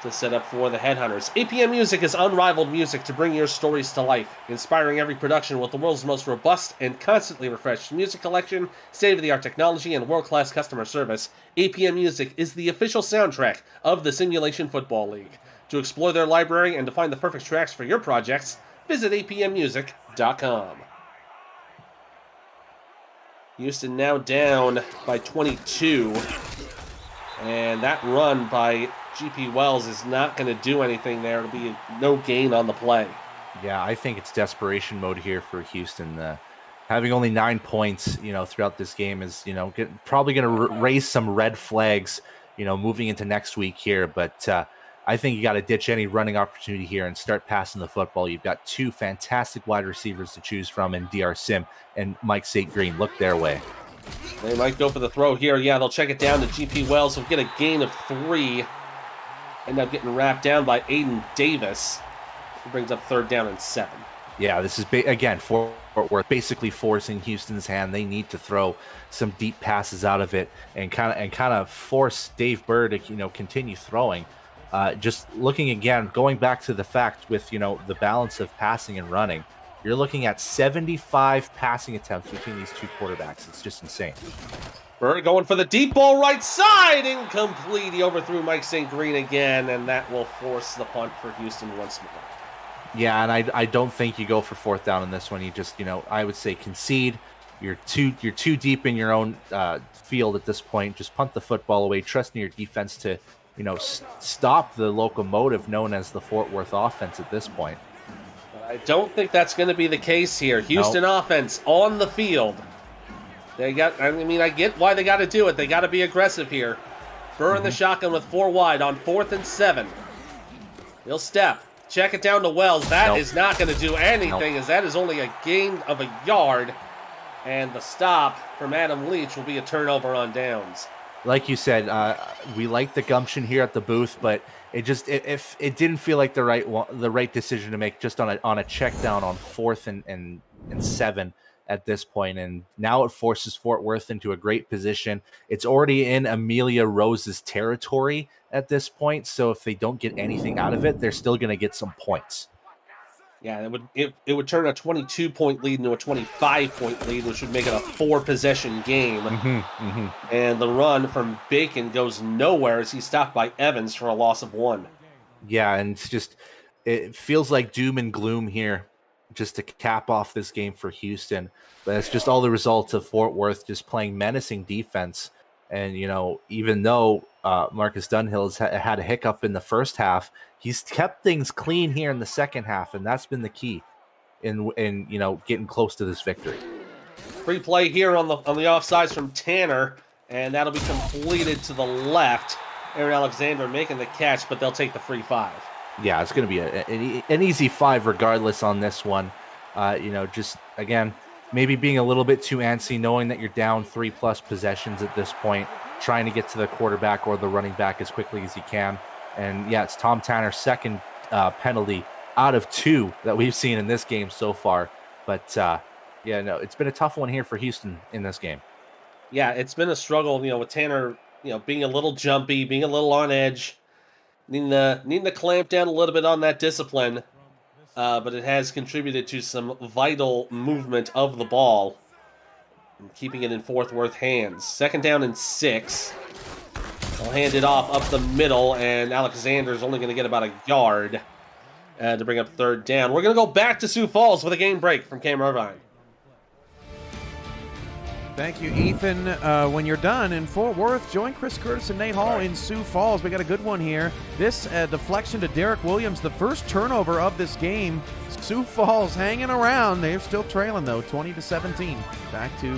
to set up for the Headhunters. APM Music is unrivaled music to bring your stories to life, inspiring every production with the world's most robust and constantly refreshed music collection, state-of-the-art technology, and world-class customer service. APM Music is the official soundtrack of the Simulation Football League. To explore their library and to find the perfect tracks for your projects, visit apmmusic.com. Houston now down by 22. And that run by GP Wells is not going to do anything there. It'll be no gain on the play. Yeah, I think it's desperation mode here for Houston. Having only 9 points, throughout this game is, probably going to raise some red flags, moving into next week here. But I think you got to ditch any running opportunity here and start passing the football. You've got 2 fantastic wide receivers to choose from in DR Sim and Mike St. Green. Look their way. They might go for the throw here. Yeah, they'll check it down to GP Wells. He'll get a gain of 3. End up getting wrapped down by Aiden Davis, who brings up 3rd down and 7. Yeah, this is, again, Fort Worth basically forcing Houston's hand. They need to throw some deep passes out of it and kind of force Dave Bird to, continue throwing. Just looking again, going back to the fact with, the balance of passing and running, you're looking at 75 passing attempts between these 2 quarterbacks. It's just insane. Bird going for the deep ball right side. Incomplete. He overthrew Mike St. Green again, and that will force the punt for Houston once more. Yeah, and I don't think you go for 4th down in this one. You just, I would say concede. You're too deep in your own field at this point. Just punt the football away. Trust in your defense to, stop the locomotive known as the Fort Worth offense at this point. I don't think that's going to be the case here. Houston offense on the field. I get why they got to do it. They got to be aggressive here. Burr in the shotgun with 4 wide on 4th and 7. He'll step. Check it down to Wells. That is not going to do anything, as that is only a gain of a yard. And the stop from Adam Leach will be a turnover on downs. Like you said, we like the gumption here at the booth, but it didn't feel like the right decision to make just on a check down on 4th and 7 at this point. And now it forces Fort Worth into a great position. It's already in Amelia Rose's territory at this point, so if they don't get anything out of it, they're still going to get some points. Yeah, it would turn a 22-point lead into a 25-point lead, which would make it a 4-possession game. And the run from Bacon goes nowhere as he's stopped by Evans for a loss of 1. Yeah, and it feels like doom and gloom here just to cap off this game for Houston. But it's just all the results of Fort Worth just playing menacing defense. And, even though Marcus Dunhill's had a hiccup in the first half, he's kept things clean here in the second half, and that's been the key in getting close to this victory. Free play here on the offsides from Tanner, and that'll be completed to the left. Aaron Alexander making the catch, but they'll take the free 5. Yeah, it's going to be an easy 5 regardless on this one. Just, again, maybe being a little bit too antsy, knowing that you're down 3+ possessions at this point, trying to get to the quarterback or the running back as quickly as you can. And, yeah, it's Tom Tanner's second penalty out of 2 that we've seen in this game so far. But, it's been a tough one here for Houston in this game. Yeah, it's been a struggle, with Tanner, being a little jumpy, being a little on edge, needing to clamp down a little bit on that discipline. But it has contributed to some vital movement of the ball and keeping it in Fort Worth hands. 2nd down and 6. They'll hand it off up the middle, and Alexander's only going to get about a yard to bring up 3rd down. We're going to go back to Sioux Falls with a game break from Cam Irvine. Thank you, Ethan. When you're done in Fort Worth, join Chris Curtis and Nate Hall in Sioux Falls. We got a good one here. This deflection to Derek Williams, the first turnover of this game. Sioux Falls hanging around. They're still trailing, though, 20-17. Back to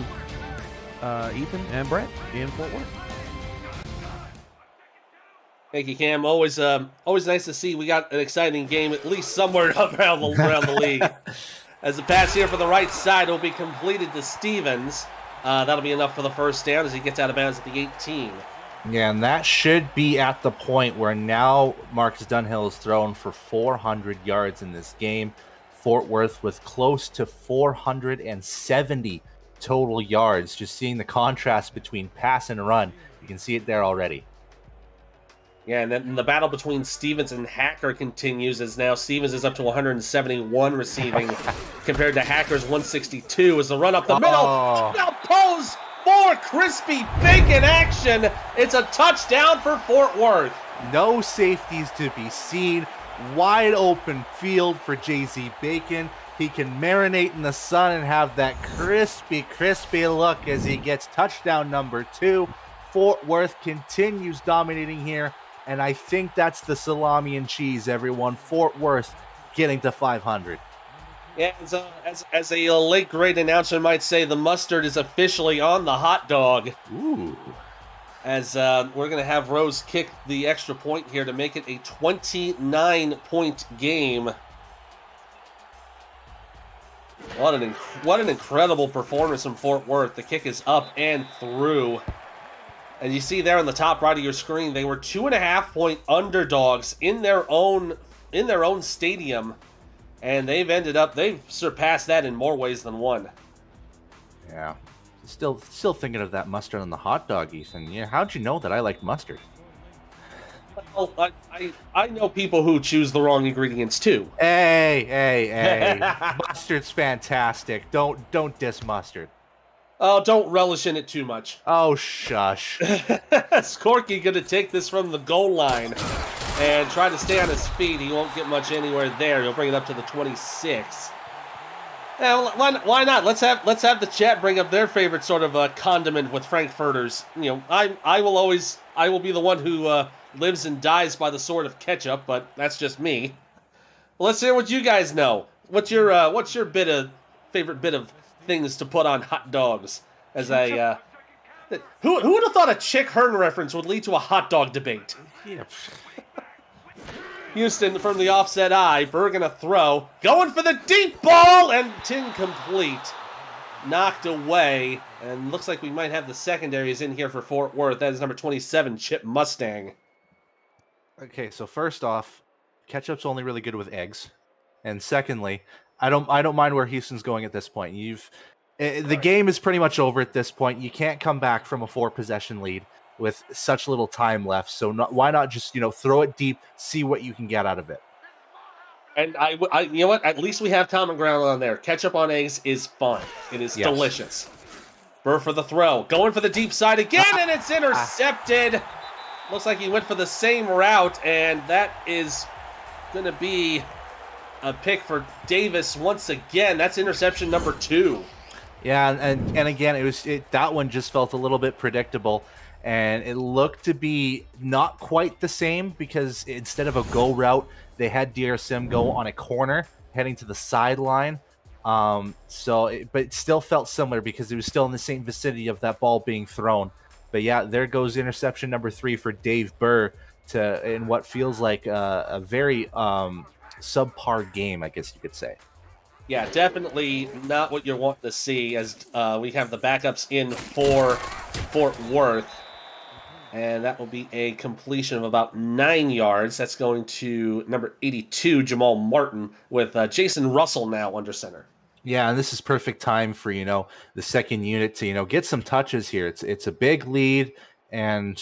Ethan and Brett in Fort Worth. Thank you, Cam. Always nice to see we got an exciting game, at least somewhere around the league. As the pass here for the right side will be completed to Stevens. That'll be enough for the first down as he gets out of bounds at the 18. Yeah, and that should be at the point where now Marcus Dunhill is thrown for 400 yards in this game. Fort Worth with close to 470 total yards. Just seeing the contrast between pass and run, you can see it there already. Yeah, and then the battle between Stevens and Hacker continues as now Stevens is up to 171 receiving compared to Hacker's 162 as the run up the middle. Now pose for crispy bacon action. It's a touchdown for Fort Worth. No safeties to be seen. Wide open field for JZ Bacon. He can marinate in the sun and have that crispy look as he gets touchdown number 2. Fort Worth continues dominating here. And I think that's the salami and cheese, everyone. Fort Worth getting to 500. Yeah, as a late grade announcer might say, the mustard is officially on the hot dog. Ooh. As we're going to have Rose kick the extra point here to make it a 29-point game. What an incredible performance from Fort Worth. The kick is up and through. And you see there on the top right of your screen, they were 2.5-point underdogs in their own stadium, and they've surpassed that in more ways than one. Yeah, still thinking of that mustard on the hot dog, Ethan. Yeah, how'd you know that I like mustard? Well, I know people who choose the wrong ingredients too. Hey, mustard's fantastic. Don't diss mustard. Oh, don't relish in it too much. Oh, shush. Is Corky going to take this from the goal line and try to stay on his feet? He won't get much anywhere there. He'll bring it up to the 26. Yeah, why not? Let's have the chat bring up their favorite sort of condiment with Frankfurters. You know, I will be the one who lives and dies by the sword of ketchup, but that's just me. Well, let's hear what you guys know. What's your favorite bit of things to put on hot dogs? As a who would have thought a Chick Hearn reference would lead to a hot dog debate? Yeah. Houston from the offset eye. Bergen a throw, going for the deep ball and incomplete, knocked away. And looks like we might have the secondaries in here for Fort Worth. That is number 27, Chip Mustang. Okay, so first off, ketchup's only really good with eggs, and secondly, I don't mind where Houston's going at this point. The game is pretty much over at this point. You can't come back from a 4-possession lead with such little time left. So why not just throw it deep, see what you can get out of it. And I you know what? At least we have common ground on there. Ketchup on eggs is fun. It is delicious. Burr for the throw, going for the deep side again, and it's intercepted. Looks like he went for the same route, and that is going to be a pick for Davis once again. That's interception number 2. Yeah, and again, that one just felt a little bit predictable, and it looked to be not quite the same because instead of a go route, they had DRSim go on a corner heading to the sideline. But it still felt similar because it was still in the same vicinity of that ball being thrown. But yeah, there goes interception number 3 for Dave Burr in what feels like a very subpar game, I guess you could say. Yeah, definitely not what you're wanting to see as we have the backups in for Fort Worth. And that will be a completion of about 9 yards. That's going to number 82, Jamal Martin, with Jason Russell now under center. Yeah, and this is perfect time for, the second unit to, get some touches here. It's a big lead, and,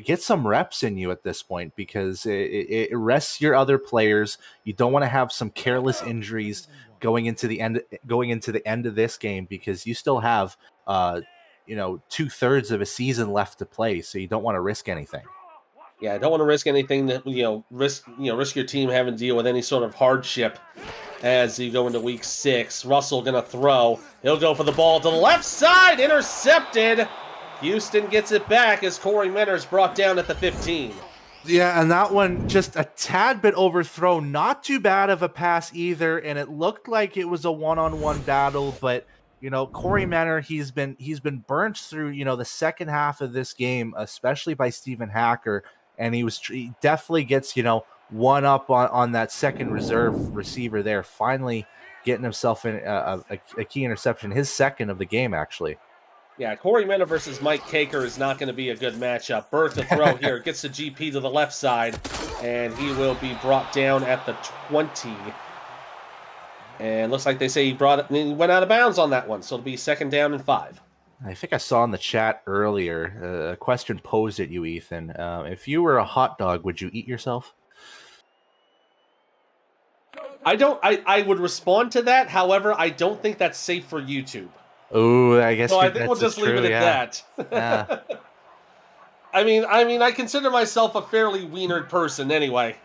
get some reps in you at this point because it rests your other players. You don't want to have some careless injuries going into the end of this game because you still have 2/3 of a season left to play, so you don't want to risk anything. Yeah, I don't want to risk anything that risk your team having to deal with any sort of hardship as you go into week 6. Russell gonna throw. He'll go for the ball to the left side, intercepted. Houston gets it back as Corey Menner's brought down at the 15. Yeah, and that one just a tad bit overthrown. Not too bad of a pass either, and it looked like it was a one-on-one battle, but Corey Menner, he's been burnt through, the second half of this game, especially by Stephen Hacker, and he definitely gets, one up on that second reserve receiver there, finally getting himself in a key interception, his second of the game, actually. Yeah, Corey Mena versus Mike Caker is not going to be a good matchup. Berg to throw here. Gets the GP to the left side, and he will be brought down at the 20. And looks like they say he went out of bounds on that one, so it'll be 2nd down and 5. I think I saw in the chat earlier a question posed at you, Ethan. If you were a hot dog, would you eat yourself? I would respond to that. However, I don't think that's safe for YouTube. Oh, I guess. So I think we'll just leave it at that. Yeah. I mean, I consider myself a fairly wienered person anyway.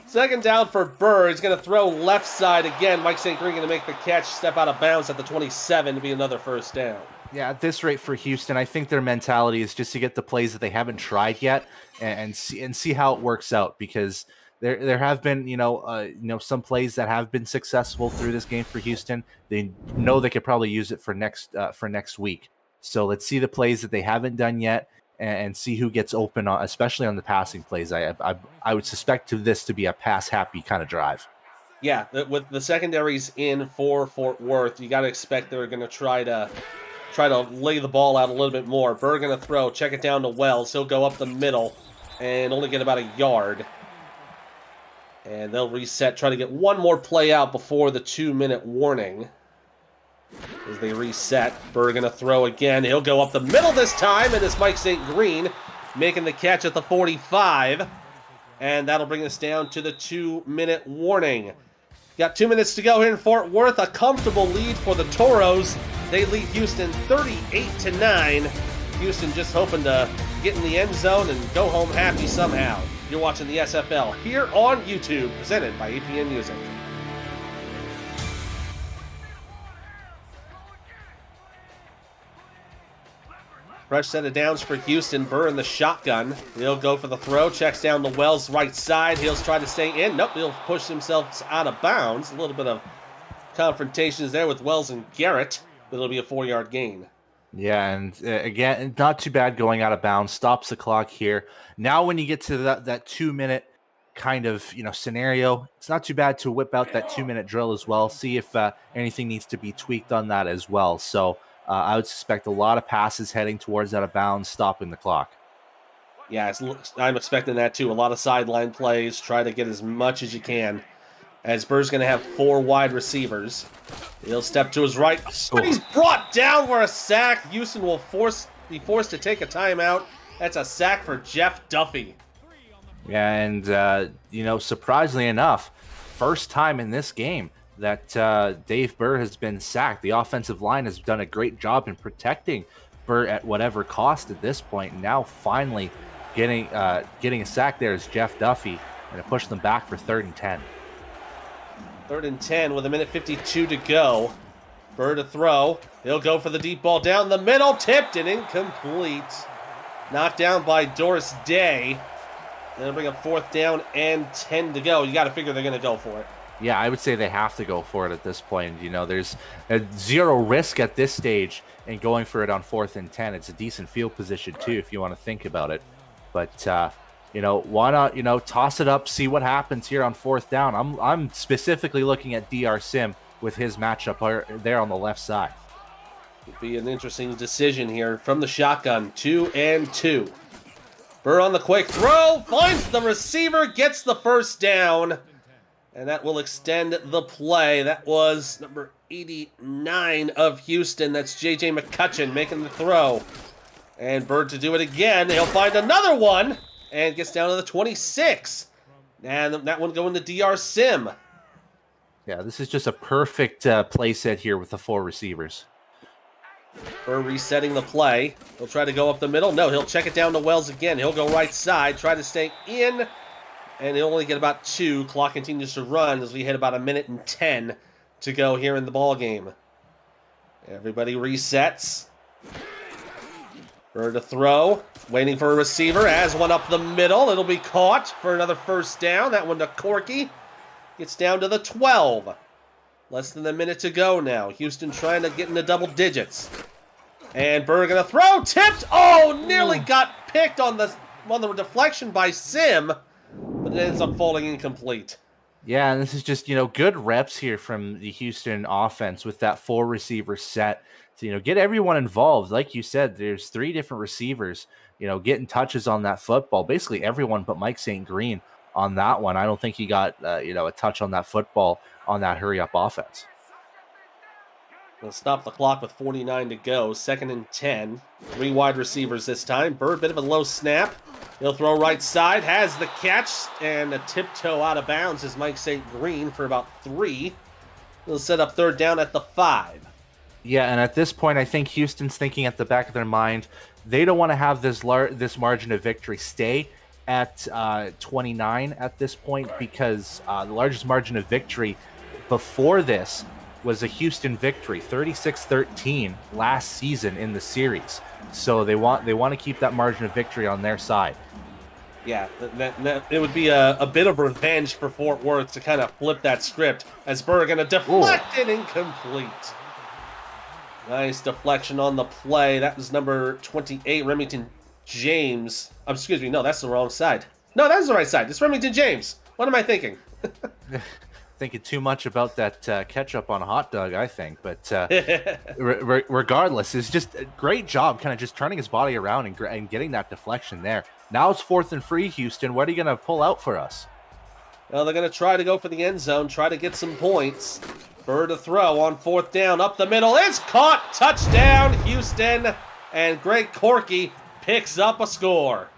2nd down for Burr. He's going to throw left side again. Mike St. Green going to make the catch, step out of bounds at the 27 to be another 1st down. Yeah, at this rate for Houston, I think their mentality is just to get the plays that they haven't tried yet and see how it works out, because there have been some plays that have been successful through this game for Houston. They know they could probably use it for next week. So let's see the plays that they haven't done yet and see who gets open, especially on the passing plays. I would suspect this to be a pass happy kind of drive. Yeah, with the secondaries in for Fort Worth, you got to expect they're going to try to lay the ball out a little bit more. Berg going to throw, check it down to Wells. He'll go up the middle and only get about a yard. And they'll reset, try to get one more play out before the 2-minute warning. As they reset, Berg going to throw again. He'll go up the middle this time, and it's Mike St. Green making the catch at the 45. And that'll bring us down to the 2-minute warning. Got 2 minutes to go here in Fort Worth. A comfortable lead for the Toros. They lead Houston 38-9. Houston just hoping to get in the end zone and go home happy somehow. You're watching the SFL here on YouTube, presented by APN Music. Fresh set of downs for Houston. Burr in the shotgun. He'll go for the throw. Checks down the Wells right side. He'll try to stay in. Nope, he'll push himself out of bounds. A little bit of confrontations there with Wells and Garrett, but it'll be a 4-yard gain. Yeah, and again, not too bad going out of bounds. Stops the clock here. Now when you get to that 2-minute kind of scenario, it's not too bad to whip out that 2-minute drill as well. See if anything needs to be tweaked on that as well. So I would suspect a lot of passes heading towards out of bounds, stopping the clock. Yeah, I'm expecting that too. A lot of sideline plays. Try to get as much as you can. As Burr's going to have 4 wide receivers. He'll step to his right. He's brought down for a sack. Houston will be forced to take a timeout. That's a sack for Jeff Duffy. Yeah, and, surprisingly enough, first time in this game that Dave Burr has been sacked. The offensive line has done a great job in protecting Burr at whatever cost at this point. And now finally getting a sack there is Jeff Duffy, and it pushed them back for 3rd and 10. 3rd and 10 with 1:52 to go. Burr to throw. He'll go for the deep ball down the middle. Tipped and incomplete. Knocked down by Doris Day. They'll bring up 4th down and 10 to go. You got to figure they're going to go for it. Yeah, I would say they have to go for it at this point. There's zero risk at this stage in going for it on 4th and 10. It's a decent field position too, if you want to think about it. But why not, toss it up, see what happens here on 4th down. I'm specifically looking at DR Sim with his matchup there on the left side. It'll be an interesting decision here from the shotgun. 2 and 2. Burr on the quick throw, finds the receiver, gets the 1st down, and that will extend the play. That was number 89 of Houston. That's J.J. McCutcheon making the throw. And Burr to do it again. He'll find another one. And gets down to the 26. And that one going to DR Sim. Yeah, this is just a perfect play set here with the 4 receivers. Burr resetting the play. He'll try to go up the middle. No, he'll check it down to Wells again. He'll go right side, try to stay in. And he'll only get about 2. Clock continues to run as we hit about 1:10 to go here in the ball game. Everybody resets. Burr to throw, waiting for a receiver, as one up the middle. It'll be caught for another 1st down. That one to Corky. Gets down to the 12. Less than a minute to go now. Houston trying to get into double digits. And Burr gonna throw, tipped. Oh, nearly got picked on the deflection by Sim, but it ends up falling incomplete. Yeah, and this is just, good reps here from the Houston offense with that 4 receiver set. to get everyone involved. Like you said, there's 3 different receivers, getting touches on that football. Basically everyone but Mike St. Green on that one. I don't think he got a touch on that football on that hurry up offense. We'll stop the clock with 49 to go. 2nd and 10. 3 wide receivers this time. Bird, bit of a low snap. He'll throw right side. Has the catch. And a tiptoe out of bounds is Mike St. Green for about 3. He'll set up 3rd down at the 5. Yeah, and at this point, I think Houston's thinking at the back of their mind, they don't want to have this margin of victory stay at 29 at this point, because the largest margin of victory before this was a Houston victory, 36-13 last season in the series. So they want to keep that margin of victory on their side. Yeah, it would be a bit of revenge for Fort Worth to kind of flip that script, as Burr going to deflect it incomplete. Nice deflection on the play. That was number 28, Remington James. Excuse me, no, that's the wrong side. No, that's the right side. It's Remington James. What am I thinking? Thinking too much about that ketchup on a hot dog, I think. But regardless, it's just a great job kind of just turning his body around and getting that deflection there. Now it's 4th and free, Houston. What are you going to pull out for us? Well, they're going to try to go for the end zone, try to get some points. Bird to throw on 4th down, up the middle. It's caught. Touchdown, Houston. And Greg Corky picks up a score.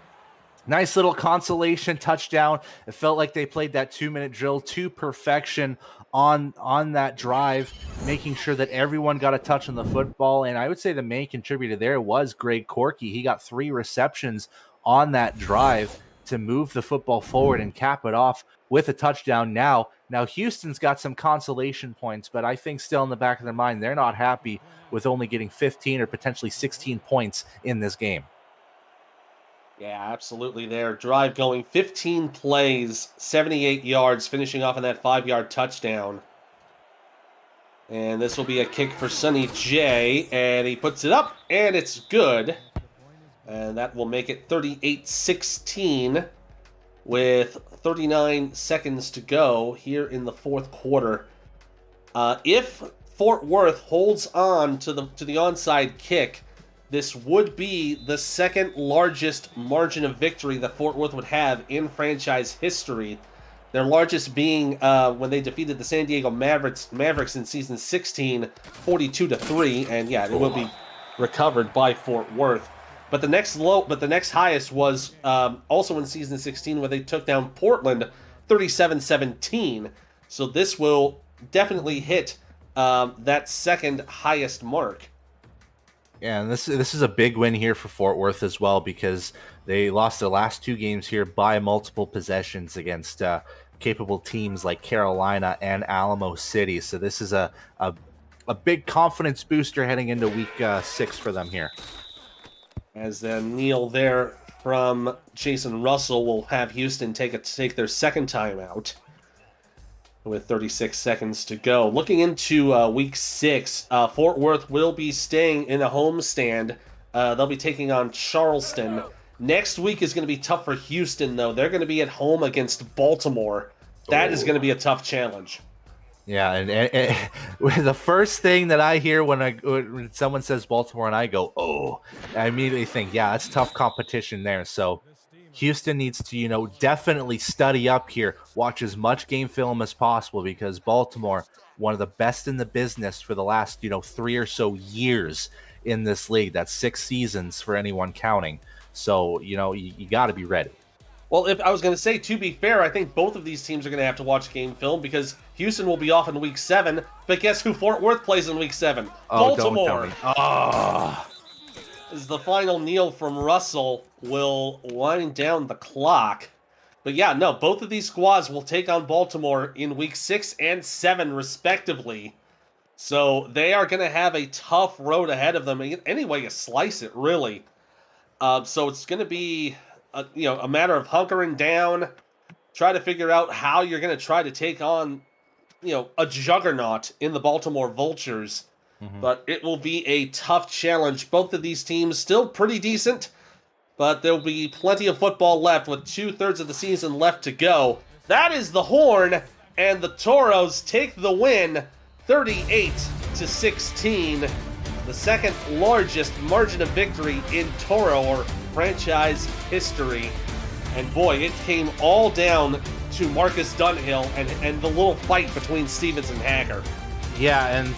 Nice little consolation touchdown. It felt like they played that 2-minute drill to perfection on that drive, making sure that everyone got a touch on the football. And I would say the main contributor there was Greg Corky. He got 3 receptions on that drive to move the football forward and cap it off with a touchdown. Now Houston's got some consolation points, but I think still in the back of their mind, they're not happy with only getting 15 or potentially 16 points in this game. Yeah, absolutely. Their drive going 15 plays, 78 yards, finishing off on that 5-yard touchdown. And this will be a kick for Sonny J, and he puts it up, and it's good. And that will make it 38-16 with 39 seconds to go here in the 4th quarter. If Fort Worth holds on to the onside kick, this would be the 2nd largest margin of victory that Fort Worth would have in franchise history. Their largest being when they defeated the San Diego Mavericks in season 16, 42-3, and yeah, it will be recovered by Fort Worth. But the next highest was also in season 16, where they took down Portland 37-17. So this will definitely hit that 2nd highest mark. Yeah, and this is a big win here for Fort Worth as well, because they lost their last 2 games here by multiple possessions against capable teams like Carolina and Alamo City. So this is a big confidence booster heading into week 6 for them here. As Neil there from Jason Russell will have Houston take their 2nd timeout with 36 seconds to go. Looking into week 6, Fort Worth will be staying in a homestand. They'll be taking on Charleston. Next week is going to be tough for Houston, though. They're going to be at home against Baltimore. That is going to be a tough challenge. Yeah, and the first thing that I hear when someone says Baltimore and I go, oh, I immediately think, yeah, it's tough competition there. So Houston needs to, definitely study up here, watch as much game film as possible, because Baltimore, one of the best in the business for the last, 3 or so years in this league. That's 6 seasons for anyone counting. So, you got to be ready. Well, if I was going to say, to be fair, I think both of these teams are going to have to watch game film, because Houston will be off in week 7. But guess who Fort Worth plays in week 7? Oh, Baltimore. don't tell me. As the final kneel from Russell will wind down the clock. But yeah, no, both of these squads will take on Baltimore in week 6 and 7, respectively. So they are going to have a tough road ahead of them. Any way you slice it, really. So it's going to be a matter of hunkering down, try to figure out how you're going to try to take on, a juggernaut in the Baltimore Vultures. Mm-hmm. But it will be a tough challenge. Both of these teams still pretty decent, but there'll be plenty of football left with 2/3 of the season left to go. That is the Horn, and the Toros take the win 38-16. the second largest margin of victory in Toro or franchise history. And boy, it came all down to Marcus Dunhill and the little fight between Stevens and Hacker. Yeah, and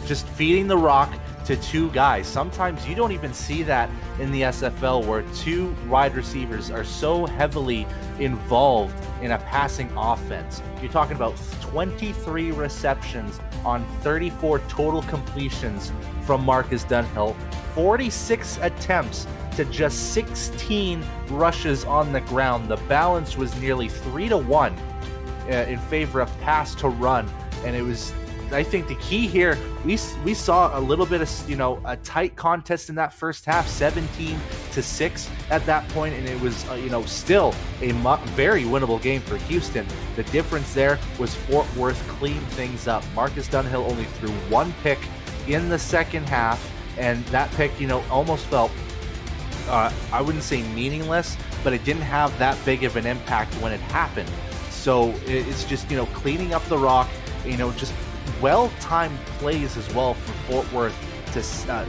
just feeding the rock to two guys. Sometimes you don't even see that in the SFL, where two wide receivers are so heavily involved in a passing offense. You're talking about 23 receptions on 34 total completions from Marcus Dunhill, 46 attempts to just 16 rushes on the ground. The balance was nearly 3-1 in favor of pass to run, and it was, I think, the key here. We saw a little bit of a tight contest in that first half, 17-6 at that point, and it was still a very winnable game for Houston. The difference there was Fort Worth cleaned things up. Marcus Dunhill only threw one pick in the second half, and that pick almost felt, I wouldn't say meaningless, but it didn't have that big of an impact when it happened. So it's just cleaning up the rock, just well-timed plays as well from Fort Worth to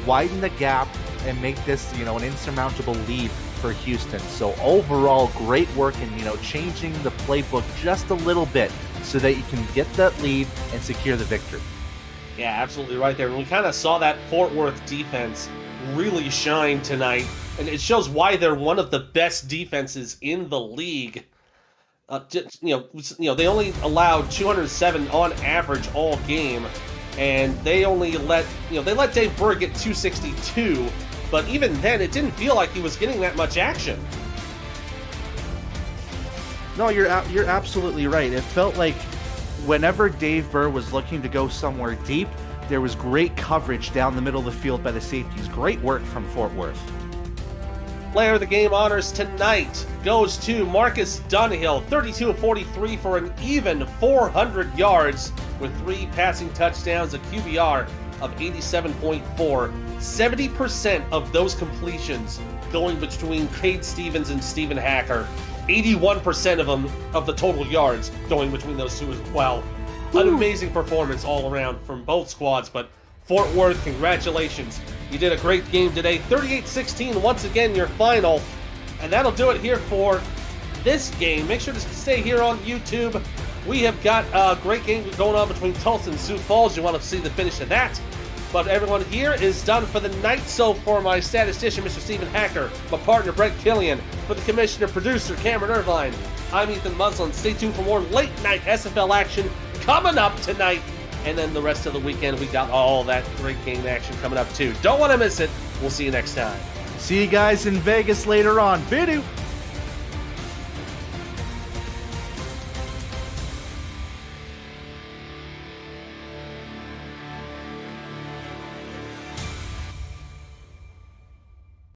widen the gap and make this an insurmountable lead for Houston. So overall, great work in changing the playbook just a little bit so that you can get that lead and secure the victory. Yeah, absolutely right there. And we kind of saw that Fort Worth defense really shine tonight, and it shows why they're one of the best defenses in the league. They only allowed 207 on average all game, and they only let Dave Burr get 262. But even then, it didn't feel like he was getting that much action. No, you're absolutely right. It felt like whenever Dave Burr was looking to go somewhere deep, there was great coverage down the middle of the field by the safeties. Great work from Fort Worth. Player of the game honors tonight goes to Marcus Dunhill, 32-43 for an even 400 yards with 3 passing touchdowns, a QBR of 87.4. 70% of those completions going between Cade Stevens and Stephen Hacker. 81% of them, of the total yards, going between those two as well. An amazing performance all around from both squads, but Fort Worth, congratulations. You did a great game today. 38-16, once again, your final. And that'll do it here for this game. Make sure to stay here on YouTube. We have got a great game going on between Tulsa and Sioux Falls. You want to see the finish of that. But everyone here is done for the night. So for my statistician, Mr. Stephen Hacker, my partner, Brett Killian, for the commissioner, producer, Cameron Irvine, I'm Ethan Muslin. Stay tuned for more late-night SFL action coming up tonight. And then the rest of the weekend, we got all that great game action coming up, too. Don't want to miss it. We'll see you next time. See you guys in Vegas later on. Bidoo!